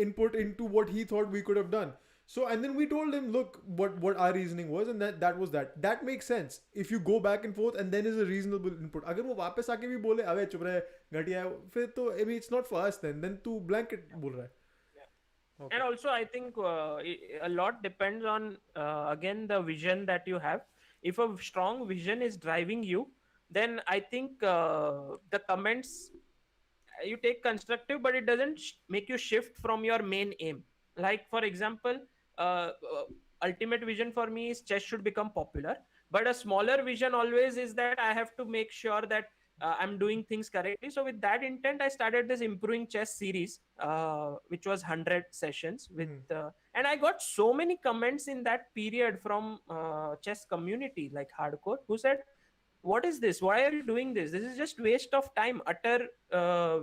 [SPEAKER 1] input into what he thought we could have done. So, and then we told him, look, what our reasoning was, and that was that. That makes sense if you go back and forth, and then is a reasonable input. अगर वो वापस आके भी बोले, अबे चुप रहे, घटिया है, फिर तो, I mean, it's not for us then. Then तू blanket बोल रहा है.
[SPEAKER 2] Okay.
[SPEAKER 3] And also, I think a lot depends on, again, the vision that you have. If a strong vision is driving you, then I think the comments you take constructive, but it doesn't make you shift from your main aim. Like, for example, ultimate vision for me is chess should become popular, but a smaller vision always is that I have to make sure that I'm doing things correctly. So with that intent, I started this improving chess series, which was 100 sessions with
[SPEAKER 1] Hmm.
[SPEAKER 3] and I got so many comments in that period from chess community, like hardcore, who said, what is this, why are you doing this, this is just waste of time, utter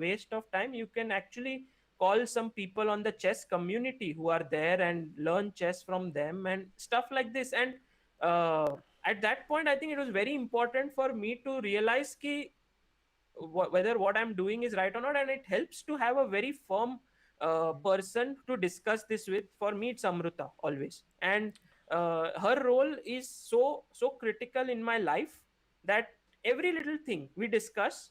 [SPEAKER 3] waste of time. You can actually call some people on the chess community who are there and learn chess from them and stuff like this. And uh, at that point, I think it was very important for me to realize ki whether what I'm doing is right or not, and it helps to have a very firm person to discuss this with. For me, it's Amruta always, and her role is so critical in my life that every little thing we discuss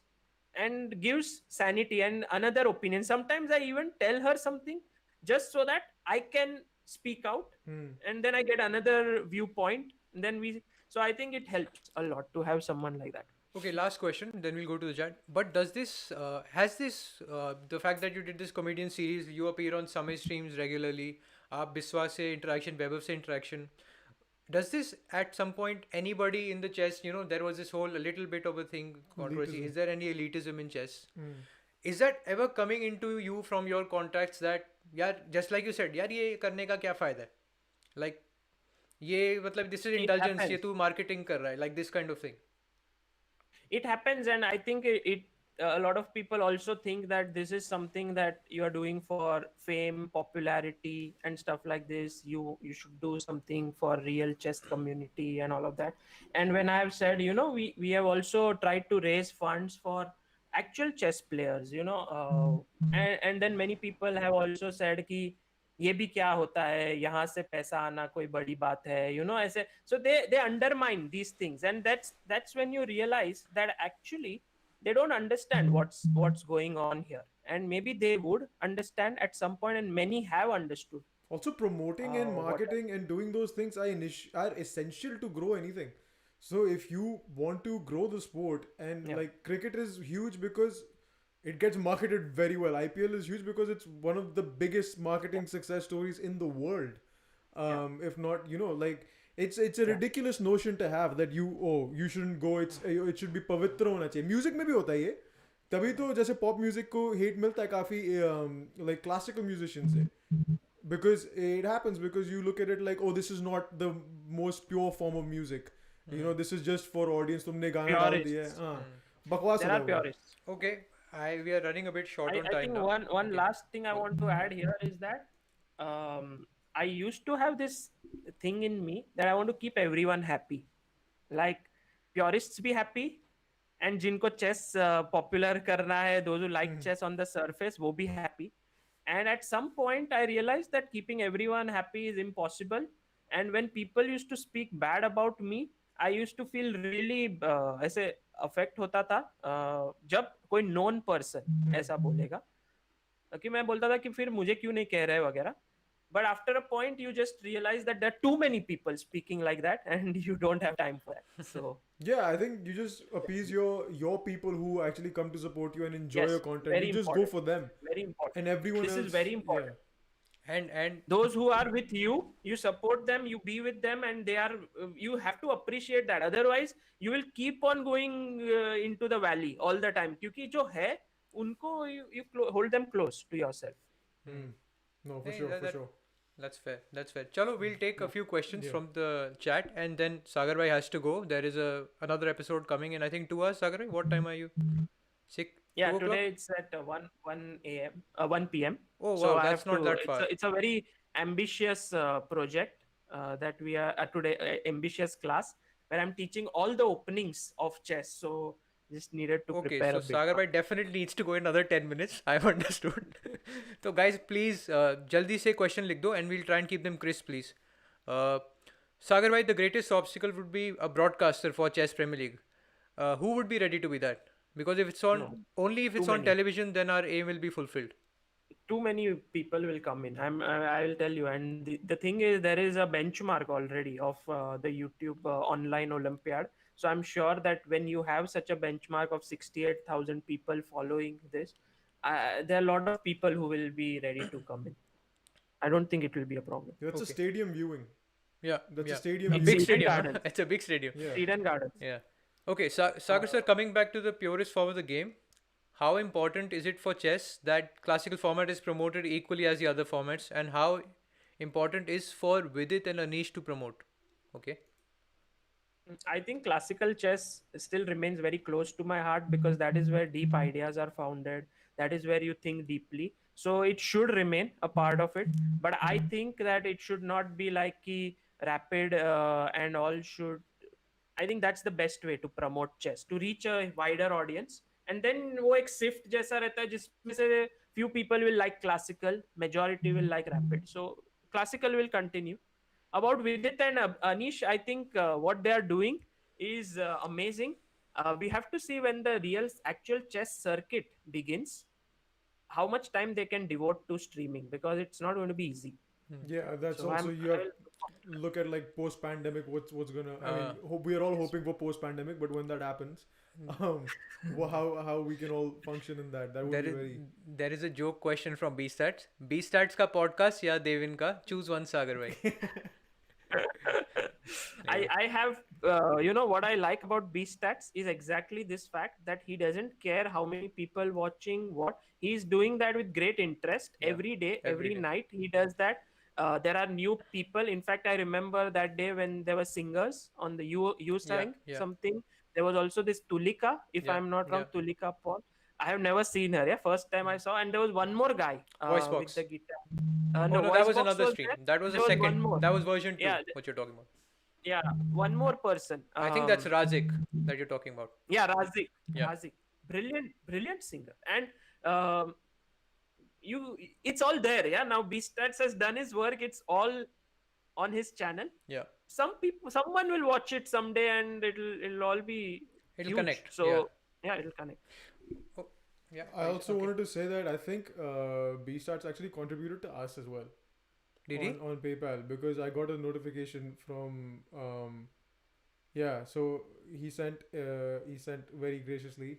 [SPEAKER 3] and gives sanity and another opinion. Sometimes I even tell her something just so that I can speak out,
[SPEAKER 1] Hmm.
[SPEAKER 3] and then I get another viewpoint, and then we. So I think it helps a lot to have someone like that.
[SPEAKER 2] Okay, last question, then we'll go to the chat. But does this, the fact that you did this comedian series, you appear on Samay streams regularly, आप बिस्वा से interaction, वैभव से interaction, does this at some point, anybody in the chess, there was this whole a little bit of a thing, controversy,
[SPEAKER 1] Elitism.
[SPEAKER 2] is there any elitism in chess?
[SPEAKER 1] Hmm.
[SPEAKER 2] Is that ever coming into you from your contacts that, यार, just like you said, यार ये करने का क्या फायदा है? Like, ये मतलब this is
[SPEAKER 3] It
[SPEAKER 2] indulgence, ये
[SPEAKER 3] happens.
[SPEAKER 2] तू marketing कर रहा है, like this kind of thing.
[SPEAKER 3] It happens, and I think it a lot of people also think that this is something that you are doing for fame, popularity, and stuff like this. You should do something for real chess community and all of that. And when I have said, we have also tried to raise funds for actual chess players, and then many people have also said कि ये भी क्या होता है, यहाँ से पैसा आना कोई बड़ी बात है, ऐसे. So they undermine these things, and that's when you realize that actually they don't understand what's going on here, and maybe they would understand at some point, and many have understood.
[SPEAKER 1] Also, promoting and
[SPEAKER 3] What else?
[SPEAKER 1] marketing and doing those things are essential to grow anything. So if you want to grow the sport, and
[SPEAKER 3] Yeah,
[SPEAKER 1] like cricket is huge because it gets marketed very well. IPL is huge because it's one of the biggest
[SPEAKER 3] yeah,
[SPEAKER 1] marketing success stories in the world.
[SPEAKER 3] yeah,
[SPEAKER 1] If not, like it's a
[SPEAKER 3] yeah.
[SPEAKER 1] ridiculous notion to have that you shouldn't go. It should be पवित्र होना चाहिए. Music में भी होता है ये. तभी तो जैसे pop music को hate मिलता है काफी like classical musicians से, because it happens because you look at it like, oh, this is not the most pure form of music.
[SPEAKER 2] Hmm.
[SPEAKER 1] This is just for audience. तुमने गाना डाल दिया है,
[SPEAKER 3] Purists.
[SPEAKER 1] हाँ,
[SPEAKER 2] Hmm.
[SPEAKER 1] बकवास
[SPEAKER 3] There
[SPEAKER 1] होता
[SPEAKER 3] are
[SPEAKER 1] है वो.
[SPEAKER 3] purists.
[SPEAKER 2] Okay, we are running a bit short on
[SPEAKER 3] I
[SPEAKER 2] time
[SPEAKER 3] think
[SPEAKER 2] now.
[SPEAKER 3] one
[SPEAKER 2] Okay,
[SPEAKER 3] last thing I
[SPEAKER 2] go.
[SPEAKER 3] want to add here is that I used to have this thing in me that I want to keep everyone happy. Like purists be happy, and जिनको chess popular करना है, those who like
[SPEAKER 1] Hmm.
[SPEAKER 3] chess on the surface, वो भी happy. And at some point, I realized that keeping everyone happy is impossible. And when people used to speak bad about me, I used to feel really ऐसे affect होता था जब कोई known person
[SPEAKER 1] Hmm.
[SPEAKER 3] ऐसा बोलेगा कि मैं बोलता था कि फिर मुझे क्यों नहीं कह रहे वगैरह. But after a point, you just realize that there are too many people speaking like that, and you don't have time for that. So
[SPEAKER 1] Yeah, I think you just appease your people who actually come to support you and enjoy your
[SPEAKER 3] yes,
[SPEAKER 1] content. You
[SPEAKER 3] very
[SPEAKER 1] just go
[SPEAKER 3] important.
[SPEAKER 1] for them,
[SPEAKER 3] Very important.
[SPEAKER 1] and everyone
[SPEAKER 3] This is
[SPEAKER 1] else,
[SPEAKER 3] very
[SPEAKER 1] yeah.
[SPEAKER 3] important.
[SPEAKER 2] And
[SPEAKER 3] Those who are with you, you support them, you be with them, and they are. You have to appreciate that. Otherwise, you will keep on going into the valley all the time. क्योंकि जो है, उनको you hold them close to yourself.
[SPEAKER 2] hmm.
[SPEAKER 1] Hmm. No, for
[SPEAKER 2] Hey,
[SPEAKER 1] sure, for sure.
[SPEAKER 2] that's fair. That's fair. Chalo, we'll take a few questions
[SPEAKER 1] Yeah.
[SPEAKER 2] from the chat, and then Sagar bhai has to go. There is another episode coming in, I think, 2 hours. Sagar bhai, what time are you? Six,
[SPEAKER 3] Yeah,
[SPEAKER 2] 2 o'clock?
[SPEAKER 3] today it's at 1 a.m. 1 p.m.
[SPEAKER 2] Oh
[SPEAKER 3] So
[SPEAKER 2] wow,
[SPEAKER 3] I
[SPEAKER 2] that's
[SPEAKER 3] have
[SPEAKER 2] not
[SPEAKER 3] to.
[SPEAKER 2] that far.
[SPEAKER 3] It's a very ambitious project that we are today. Ambitious class where I'm teaching all the openings of chess. So just needed to
[SPEAKER 2] Okay,
[SPEAKER 3] prepare
[SPEAKER 2] so
[SPEAKER 3] a bit.
[SPEAKER 2] Sagar bhai definitely needs to go in another 10 minutes. I've understood. So guys, please jaldi se question likh do, and we'll try and keep them crisp, please. Uh, Sagar bhai, the greatest obstacle would be a broadcaster for Chess Premier League. Who would be ready to be that? Because if it's on
[SPEAKER 3] No,
[SPEAKER 2] only if
[SPEAKER 3] too
[SPEAKER 2] it's on
[SPEAKER 3] many.
[SPEAKER 2] television, then our aim will be fulfilled.
[SPEAKER 3] Too many people will come in. I will tell you. And the thing is, there is a benchmark already of the YouTube online Olympiad. So I'm sure that when you have such a benchmark of 68,000 people following this, there are a lot of people who will be ready to come in. I don't think it will be a problem.
[SPEAKER 1] That's a
[SPEAKER 2] Okay.
[SPEAKER 1] stadium viewing.
[SPEAKER 2] Yeah,
[SPEAKER 1] That's a
[SPEAKER 2] yeah.
[SPEAKER 1] stadium
[SPEAKER 2] A big
[SPEAKER 1] viewing.
[SPEAKER 3] It's Eden
[SPEAKER 2] stadium, huh?
[SPEAKER 3] Gardens.
[SPEAKER 2] It's a big stadium.
[SPEAKER 1] Yeah.
[SPEAKER 3] Eden Gardens.
[SPEAKER 2] Yeah. Okay, Sagar sir, coming back to the purest form of the game, how important is it for chess that classical format is promoted equally as the other formats, and how important is for Vidit and Anish to promote? Okay.
[SPEAKER 3] I think classical chess still remains very close to my heart because that is where deep ideas are founded. That is where you think deeply. So it should remain a part of it. But I think that it should not be like ki rapid and all should. I think that's the best way to promote chess to reach a wider audience. And then वो एक shift जैसा रहता है जिसमें से few people will like classical, majority will like rapid. So classical will continue. About Vidit and Anish, I think what they are doing is amazing. We have to see when the real actual chess circuit begins, how much time they can devote to streaming because it's not going to be easy.
[SPEAKER 2] Hmm.
[SPEAKER 1] Yeah, that's
[SPEAKER 3] So
[SPEAKER 1] also, you
[SPEAKER 3] I
[SPEAKER 1] have
[SPEAKER 3] will,
[SPEAKER 1] look at like post pandemic, what's gonna, I mean,
[SPEAKER 2] Uh,
[SPEAKER 1] hope we are all
[SPEAKER 3] yes.
[SPEAKER 1] hoping for post pandemic, but when that happens, how we can all function in that would
[SPEAKER 2] there
[SPEAKER 1] be
[SPEAKER 2] is
[SPEAKER 1] very.
[SPEAKER 2] there is a joke question from B Stats. B Stats ka podcast या Devin का? Choose one, Sagar bhai.
[SPEAKER 3] I have what I like about B Stats is exactly this fact that he doesn't care how many people watching what he's doing that with great interest
[SPEAKER 2] Yeah,
[SPEAKER 3] every day,
[SPEAKER 2] every
[SPEAKER 3] every
[SPEAKER 2] day.
[SPEAKER 3] night he does that. There are new people. In fact, I remember that day when there were singers on the U
[SPEAKER 2] Yeah,
[SPEAKER 3] sang
[SPEAKER 2] yeah,
[SPEAKER 3] something. There was also this Tulika, if
[SPEAKER 2] yeah,
[SPEAKER 3] I'm not
[SPEAKER 2] yeah.
[SPEAKER 3] wrong, Tulika Paul. I have never seen her. Yeah, first time I saw, and there was one more guy
[SPEAKER 2] Voice
[SPEAKER 3] with the
[SPEAKER 2] box.
[SPEAKER 3] guitar.
[SPEAKER 2] Oh
[SPEAKER 3] No,
[SPEAKER 2] no, that
[SPEAKER 3] voice
[SPEAKER 2] was
[SPEAKER 3] box
[SPEAKER 2] another
[SPEAKER 3] was
[SPEAKER 2] stream.
[SPEAKER 3] there.
[SPEAKER 2] That was a
[SPEAKER 3] There was
[SPEAKER 2] second.
[SPEAKER 3] one more.
[SPEAKER 2] That was version 2.
[SPEAKER 3] Yeah,
[SPEAKER 2] What you're talking about?
[SPEAKER 3] yeah, one more person.
[SPEAKER 2] I think that's Razik that you're talking about.
[SPEAKER 3] Yeah, Razik.
[SPEAKER 2] Yeah.
[SPEAKER 3] Razik, brilliant singer. And um, it's all there. Yeah, now Beastats has done his work. It's all on his channel.
[SPEAKER 2] Yeah.
[SPEAKER 3] Someone will watch it someday, and it'll all be
[SPEAKER 2] It'll
[SPEAKER 3] huge.
[SPEAKER 2] connect. Yeah.
[SPEAKER 3] So yeah, it'll connect.
[SPEAKER 2] Oh, yeah.
[SPEAKER 1] I also
[SPEAKER 2] Okay.
[SPEAKER 1] wanted to say that I think B Starts actually contributed to us as well.
[SPEAKER 2] Did he?
[SPEAKER 1] on PayPal because I got a notification from yeah. So he sent very graciously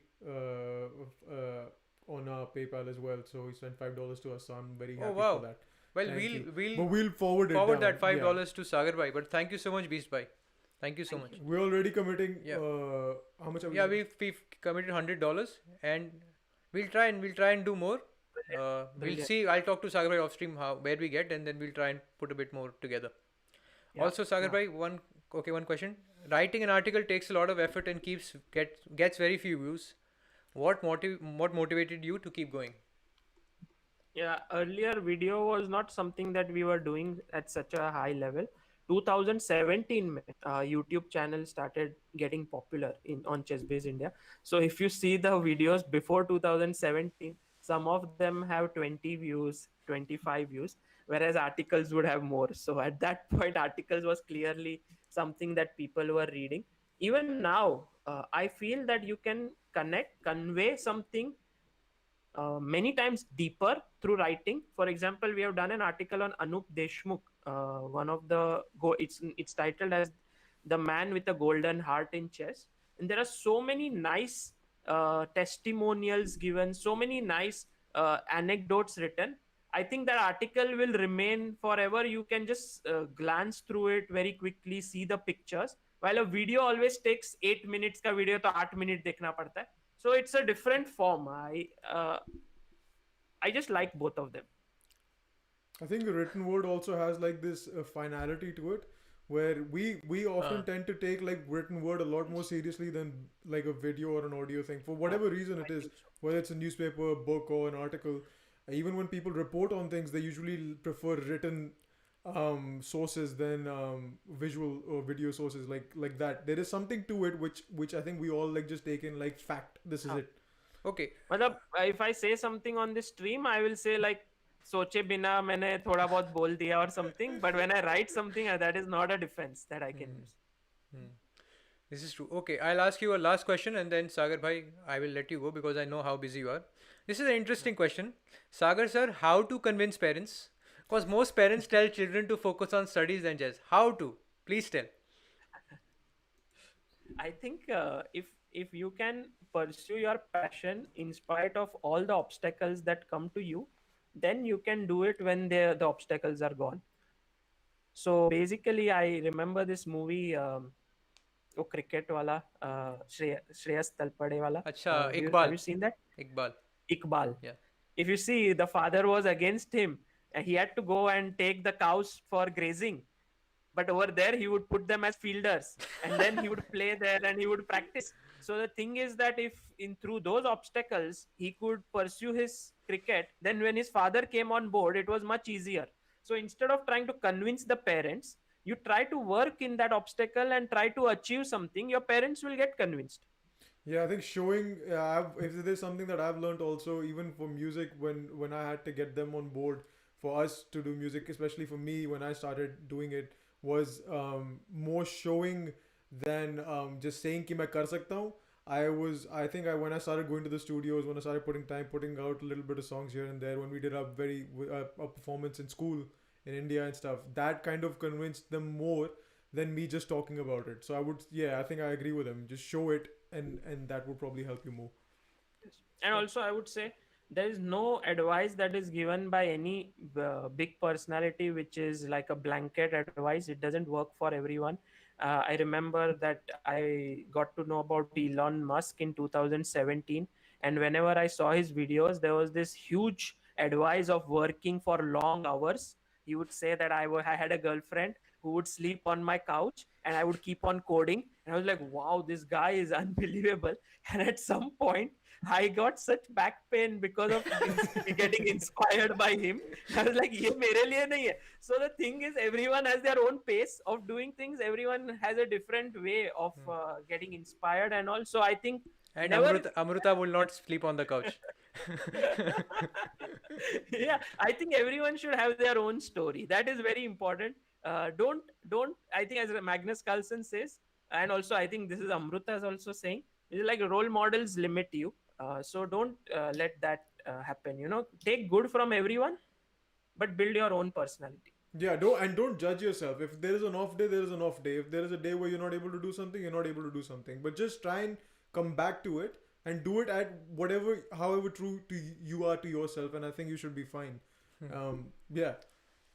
[SPEAKER 1] on our PayPal as well. So he sent $5 to us. So I'm very
[SPEAKER 2] Oh
[SPEAKER 1] happy for
[SPEAKER 2] wow.
[SPEAKER 1] that.
[SPEAKER 2] Well,
[SPEAKER 1] Thank you.
[SPEAKER 2] we'll
[SPEAKER 1] But we'll forward it
[SPEAKER 2] forward
[SPEAKER 1] down.
[SPEAKER 2] that five
[SPEAKER 1] Yeah.
[SPEAKER 2] dollars to Sagar bhai. But thank you so much, Beast bhai. Thank you so
[SPEAKER 3] Thank
[SPEAKER 2] much.
[SPEAKER 3] you.
[SPEAKER 1] We're already committing.
[SPEAKER 2] Yeah.
[SPEAKER 1] How much are we?
[SPEAKER 2] Yeah, we've committed $100, and we'll try and do more. We'll
[SPEAKER 3] Brilliant.
[SPEAKER 2] see. I'll talk to Sagar bhai off stream how where we get, and then we'll try and put a bit more together.
[SPEAKER 3] Yeah.
[SPEAKER 2] Also, Sagar
[SPEAKER 3] Yeah.
[SPEAKER 2] bhai, one question. Writing an article takes a lot of effort and gets very few views. What motivated you to keep going?
[SPEAKER 3] Yeah, earlier video was not something that we were doing at such a high level. 2017 mein, YouTube channel started getting popular in on Chessbase India. So if you see the videos before 2017, some of them have 20 views, 25 views, whereas articles would have more. So at that point, articles was clearly something that people were reading. Even now, I feel that you can convey something many times deeper through writing. For example, we have done an article on Anup Deshmukh, one of the it's titled as "The Man with a Golden Heart in Chess," and there are so many nice testimonials given, so many nice anecdotes written. I think that article will remain forever. You can just glance through it very quickly, see the pictures. While a video always takes 8 minutes का video तो 8 minute देखना पड़ता है. So it's a different form. I just like both of them.
[SPEAKER 1] I think the written word also has like this finality to it, where we often
[SPEAKER 2] Uh,
[SPEAKER 1] tend to take like written word a lot more seriously than like a video or an audio thing for whatever reason it
[SPEAKER 3] I
[SPEAKER 1] is,
[SPEAKER 3] think so.
[SPEAKER 1] whether it's a newspaper, book, or an article. Even when people report on things, they usually prefer written sources than visual or video sources like that. There is something to it which I think we all like just take in like fact. This is
[SPEAKER 3] हाँ.
[SPEAKER 1] it.
[SPEAKER 2] okay.
[SPEAKER 3] मतलब if I say something on this stream, I will say like सोचे बिना मैंने थोड़ा बहुत बोल दिया or something. But when I write something, that is not a defense that I can
[SPEAKER 2] Hmm.
[SPEAKER 3] use.
[SPEAKER 2] Hmm. This is true. Okay, I'll ask you a last question, and then Sagar bhai, I will let you go because I know how busy you are. This is an interesting question. Sagar sir, how to convince parents? Because most parents tell children to focus on studies and chess. How to? Please tell.
[SPEAKER 3] I think if you can pursue your passion in spite of all the obstacles that come to you, then you can do it when the obstacles are gone. So basically, I remember this movie, वो cricket वाला, Shreyas Talpade वाला.
[SPEAKER 2] Acha,
[SPEAKER 3] Have
[SPEAKER 2] Iqbal.
[SPEAKER 3] you seen that?
[SPEAKER 2] Iqbal.
[SPEAKER 3] Iqbal.
[SPEAKER 2] Yeah.
[SPEAKER 3] If you see, the father was against him, and he had to go and take the cows for grazing. But over there, he would put them as fielders, and then he would play there and he would practice. So the thing is that if in through those obstacles he could pursue his cricket, then when his father came on board, it was much easier. So instead of trying to convince the parents, you try to work in that obstacle and try to achieve something. Your parents will get convinced.
[SPEAKER 1] Yeah, I think showing. If there's something that I've learned also, even for music, when I had to get them on board for us to do music, especially for me when I started doing it, was more showing than just saying कि मैं कर सकता हूँ. I think when I started going to the studios, when I started putting out a little bit of songs here and there, when we did a performance in school in India and stuff, that kind of convinced them more than me just talking about it. So I think I agree with him. Just show it, and that would probably help you more.
[SPEAKER 3] And also, I would say there is no advice that is given by any big personality which is like a blanket advice. It doesn't work for everyone. I remember that I got to know about Elon Musk in 2017, and whenever I saw his videos, there was this huge advice of working for long hours. He would say that I had a girlfriend who would sleep on my couch and I would keep on coding. And I was like, wow, this guy is unbelievable. And at some point, I got such back pain because of getting inspired by him. I was like, ये मेरे लिए नहीं है. So the thing is, everyone has their own pace of doing things. Everyone has a different way of getting inspired, and also I think
[SPEAKER 2] And
[SPEAKER 3] never.
[SPEAKER 2] Amruta will not sleep on the couch.
[SPEAKER 3] Yeah, I think everyone should have their own story. That is very important. Don't. I think as Magnus Carlsen says, and also I think this is Amruta is also saying, it's like role models limit you. So don't let that happen. Take good from everyone, but build your own personality.
[SPEAKER 1] Yeah, don't judge yourself. If there is an off day, there is an off day. If there is a day where you're not able to do something, you're not able to do something. But just try and come back to it and do it at whatever, however true to you are to yourself. And I think you should be fine. Yeah.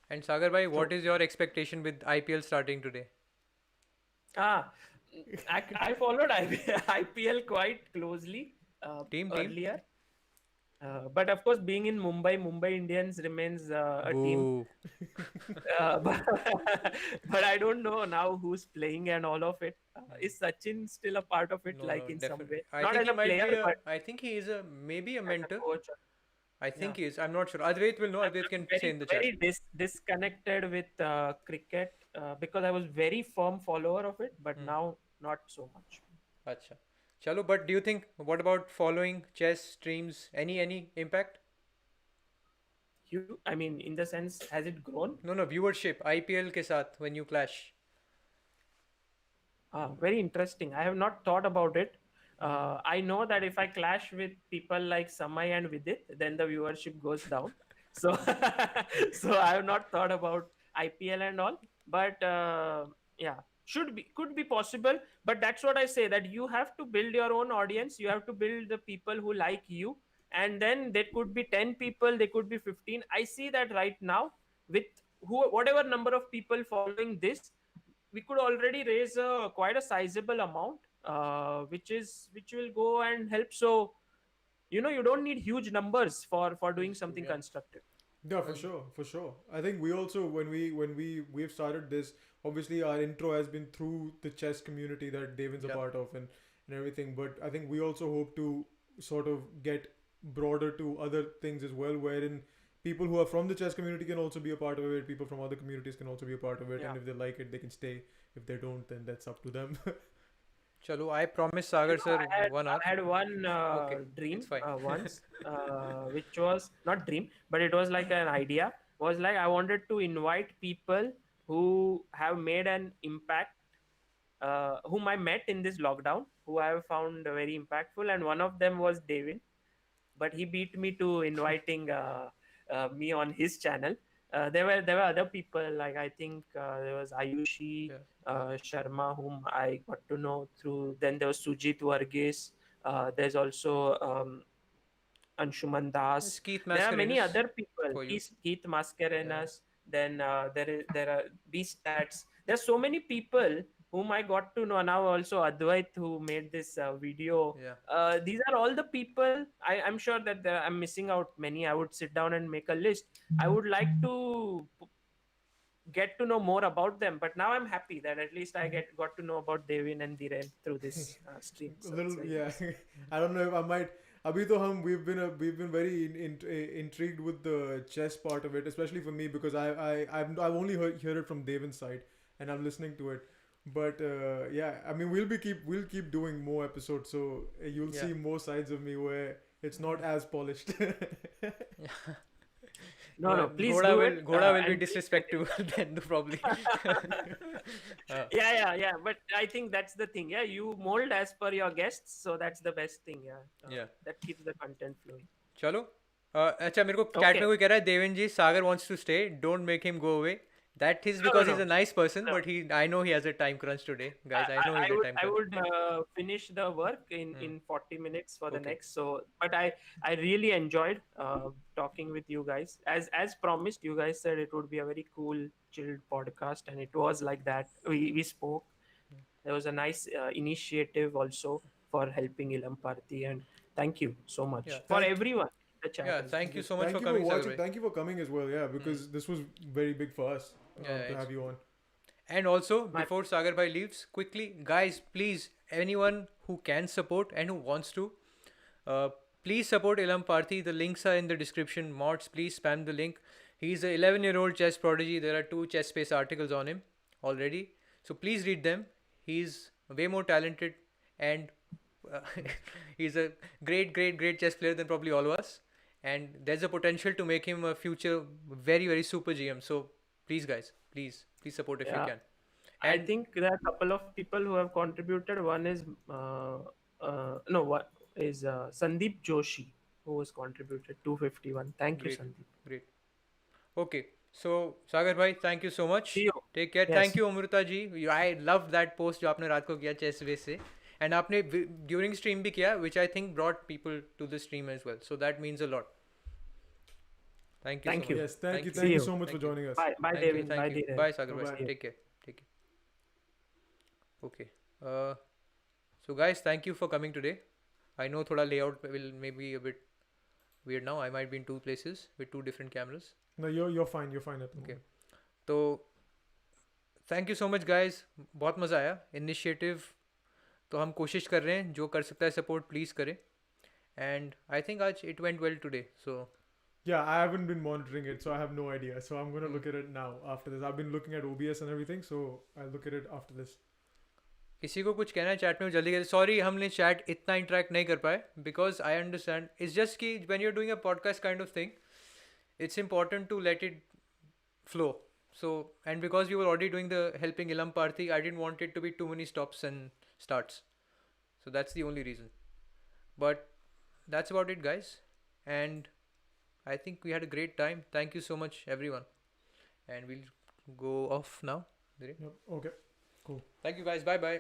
[SPEAKER 2] And Sagar bhai, what
[SPEAKER 1] So
[SPEAKER 2] is your expectation with IPL starting today?
[SPEAKER 3] Ah, I followed IPL quite closely
[SPEAKER 2] Team?
[SPEAKER 3] earlier. But of course, being in Mumbai, Mumbai Indians remains a team.
[SPEAKER 2] Boo.
[SPEAKER 3] But, but I don't know now who's playing and all of it. Is Sachin still a part of it,
[SPEAKER 2] No,
[SPEAKER 3] like
[SPEAKER 2] no,
[SPEAKER 3] in some
[SPEAKER 2] definitely.
[SPEAKER 3] way?
[SPEAKER 2] I
[SPEAKER 3] Not
[SPEAKER 2] think
[SPEAKER 3] as
[SPEAKER 2] he
[SPEAKER 3] a
[SPEAKER 2] might
[SPEAKER 3] player,
[SPEAKER 2] be a.
[SPEAKER 3] but
[SPEAKER 2] I think he is a maybe a
[SPEAKER 3] as a
[SPEAKER 2] mentor.
[SPEAKER 3] coach.
[SPEAKER 2] I
[SPEAKER 3] Yeah.
[SPEAKER 2] think he is. I'm not sure. Advait will know. Advait can say
[SPEAKER 3] Very,
[SPEAKER 2] in the chat.
[SPEAKER 3] very disconnected with cricket because I was very firm follower of it, but
[SPEAKER 2] Hmm.
[SPEAKER 3] now not so much.
[SPEAKER 2] Acha. Chalo, but do you think what about following chess streams? Any impact?
[SPEAKER 3] I mean, in the sense, has it grown?
[SPEAKER 2] No, no, viewership. IPL ke साथ when you clash.
[SPEAKER 3] Very interesting. I have not thought about it.
[SPEAKER 2] Hmm.
[SPEAKER 3] I know that if I clash with people like Samay and Vidit, then the viewership goes down. So, so I have not thought about IPL and all. But yeah, could be possible. But that's what I say, that you have to build your own audience. You have to build the people who like you, and then there could be 10 people, there could be 15. I see that right now with whatever number of people following this, we could already raise quite a sizable amount, which will go and help. So you don't need huge numbers for
[SPEAKER 2] Which
[SPEAKER 3] doing
[SPEAKER 2] is true,
[SPEAKER 3] something
[SPEAKER 2] yeah.
[SPEAKER 3] constructive.
[SPEAKER 1] yeah, for
[SPEAKER 2] And
[SPEAKER 1] sure, for sure. I think we also we've started this. Obviously, our intro has been through the chess community that Devin's a
[SPEAKER 2] yeah,
[SPEAKER 1] part of and everything. But I think we also hope to sort of get broader to other things as well, wherein people who are from the chess community can also be a part of it. People from other communities can also be a part of it,
[SPEAKER 3] Yeah.
[SPEAKER 1] and if they like it, they can stay. If they don't, then that's up to them.
[SPEAKER 2] chalo. I promise Sagar sir
[SPEAKER 3] I had
[SPEAKER 2] 1 hour.
[SPEAKER 3] I had one
[SPEAKER 2] Okay,
[SPEAKER 3] dream
[SPEAKER 2] it's fine.
[SPEAKER 3] once, which was not dream, but it was like an idea. Was like I wanted to invite people who have made an impact, whom I met in this lockdown, who I have found very impactful, and one of them was Devin. But he beat me to inviting me on his channel. There were other people, like I think there was Ayushi
[SPEAKER 2] Yeah.
[SPEAKER 3] Sharma, whom I got to know through. Then there was Sujit Varghese. There's also Anshuman
[SPEAKER 2] It's
[SPEAKER 3] Das.
[SPEAKER 2] Keith
[SPEAKER 3] There are many
[SPEAKER 2] Mascarenhas
[SPEAKER 3] other people.
[SPEAKER 2] for you.
[SPEAKER 3] Keith
[SPEAKER 2] Yeah.
[SPEAKER 3] Mascarenhas. Then there are B Stats. There's so many people whom I got to know now. Also Advait, who made this video.
[SPEAKER 2] Yeah.
[SPEAKER 3] These are all the people. I'm sure that I'm missing out many. I would sit down and make a list. I would like to get to know more about them. But now I'm happy that at least I got to know about Devin and Dhiren through this stream.
[SPEAKER 1] A
[SPEAKER 3] So it's
[SPEAKER 1] little,
[SPEAKER 3] very
[SPEAKER 1] yeah.
[SPEAKER 3] nice.
[SPEAKER 1] I don't know if I might. Abhi to hum, we've been very intrigued with the chess part of it, especially for me because I've only heard it from Devin's side, and I'm listening to it. But yeah, I mean we'll keep doing more episodes, so you'll
[SPEAKER 2] Yeah.
[SPEAKER 1] see more sides of me where it's not as polished.
[SPEAKER 3] No, please
[SPEAKER 2] Ghoda
[SPEAKER 3] do
[SPEAKER 2] will
[SPEAKER 3] it.
[SPEAKER 2] Ghoda will be
[SPEAKER 3] And please
[SPEAKER 2] disrespect to then probably.
[SPEAKER 3] yeah. But I think that's the thing. Yeah, you mold as per your guests, so that's the best thing. Yeah,
[SPEAKER 2] Yeah.
[SPEAKER 3] that keeps the content flowing.
[SPEAKER 2] चलो अच्छा मेरे को chat में
[SPEAKER 3] Okay.
[SPEAKER 2] कोई कह रहा है देवेन जी सागर wants to stay don't make him go away that is
[SPEAKER 3] No,
[SPEAKER 2] because he's
[SPEAKER 3] no,
[SPEAKER 2] a nice person
[SPEAKER 3] no.
[SPEAKER 2] but I know he has a time crunch today guys I know he's a time
[SPEAKER 3] I
[SPEAKER 2] crunch
[SPEAKER 3] would finish the work in 40 minutes for the
[SPEAKER 2] okay
[SPEAKER 3] next. So, but I really enjoyed talking with you guys. As promised, you guys said it would be a very cool, chilled podcast, and it was like that. We spoke. There was a nice initiative also for helping Ilamparthi, and thank you so much
[SPEAKER 2] yeah
[SPEAKER 3] for
[SPEAKER 1] Thank
[SPEAKER 3] everyone in the chat
[SPEAKER 2] yeah
[SPEAKER 3] as well.
[SPEAKER 2] thank you so much
[SPEAKER 1] thank
[SPEAKER 2] for
[SPEAKER 1] you for
[SPEAKER 2] coming Sagar
[SPEAKER 1] watching.
[SPEAKER 2] bhai.
[SPEAKER 1] Thank you for coming as well. Yeah, because this was very big for us
[SPEAKER 2] Yeah,
[SPEAKER 1] to have you on.
[SPEAKER 2] and also
[SPEAKER 3] My
[SPEAKER 2] before Sagar bhai leaves quickly guys please anyone who can support and who wants to uh, please support Ilamparthi the links are in the description mods please spam the link he's a 11-year-old chess prodigy there are 2 chess space articles on him already so please read them he's way more talented and uh, he's a great chess player than probably all of us and there's a potential to make him a future very super GM so please guys please support if you
[SPEAKER 3] yeah.
[SPEAKER 2] can
[SPEAKER 3] I
[SPEAKER 2] and
[SPEAKER 3] think there are a couple of people who have contributed. One is no, what is Sandeep Joshi, who has contributed 251. Thank you,
[SPEAKER 2] great
[SPEAKER 3] Sandeep.
[SPEAKER 2] great okay So Sagar bhai, thank you so much.
[SPEAKER 3] See you.
[SPEAKER 2] Take care.
[SPEAKER 3] Yes.
[SPEAKER 2] Thank you Amrita ji. I love that post जो आपने रात को किया Chessbase से, and आपने during stream भी किया, which I think brought people to the stream as well. So that means a lot. Thank you.
[SPEAKER 3] Thank
[SPEAKER 2] so
[SPEAKER 3] you.
[SPEAKER 2] much.
[SPEAKER 1] Yes, thank you.
[SPEAKER 3] See
[SPEAKER 1] Thank you
[SPEAKER 3] you.
[SPEAKER 1] so much
[SPEAKER 2] Thank
[SPEAKER 1] for
[SPEAKER 2] you.
[SPEAKER 1] joining us.
[SPEAKER 3] Bye,
[SPEAKER 2] Thank
[SPEAKER 3] Devin.
[SPEAKER 2] you. Thank you.
[SPEAKER 3] Devin.
[SPEAKER 2] Bye Sagar bhai.
[SPEAKER 1] Bye-bye.
[SPEAKER 2] Take care. Take care. Okay. So guys, thank you for coming today. I know thoda layout will maybe a bit weird now. I might be in two places with two different cameras.
[SPEAKER 1] No, you're fine. You're fine at the
[SPEAKER 2] Okay.
[SPEAKER 1] moment.
[SPEAKER 2] तो thank you so much guys, बहुत मज़ा आया. Initiative तो हम कोशिश कर रहे हैं, जो कर सकता है सपोर्ट प्लीज़ करें. एंड आई थिंक आज it went well today. So
[SPEAKER 1] Yeah, I haven't been monitoring it, so I have no idea. So I'm gonna look at it now after this. I've been looking at OBS and everything, so I'll look at it after this.
[SPEAKER 2] किसी को कुछ कहना है chat में जल्दी करें. Sorry हमने chat इतना इंटरेक्ट नहीं कर पाए, because I understand it's just कि when you are doing a podcast kind of thing, it's important to let it flow. So, and because we were already doing the helping Ilamparthi, I didn't want it to be too many stops and starts. So that's the only reason. But that's about it, guys. And I think we had a great time. Thank you so much, everyone. And we'll go off now.
[SPEAKER 1] Yep. Okay. Cool.
[SPEAKER 2] Thank you, guys. Bye bye.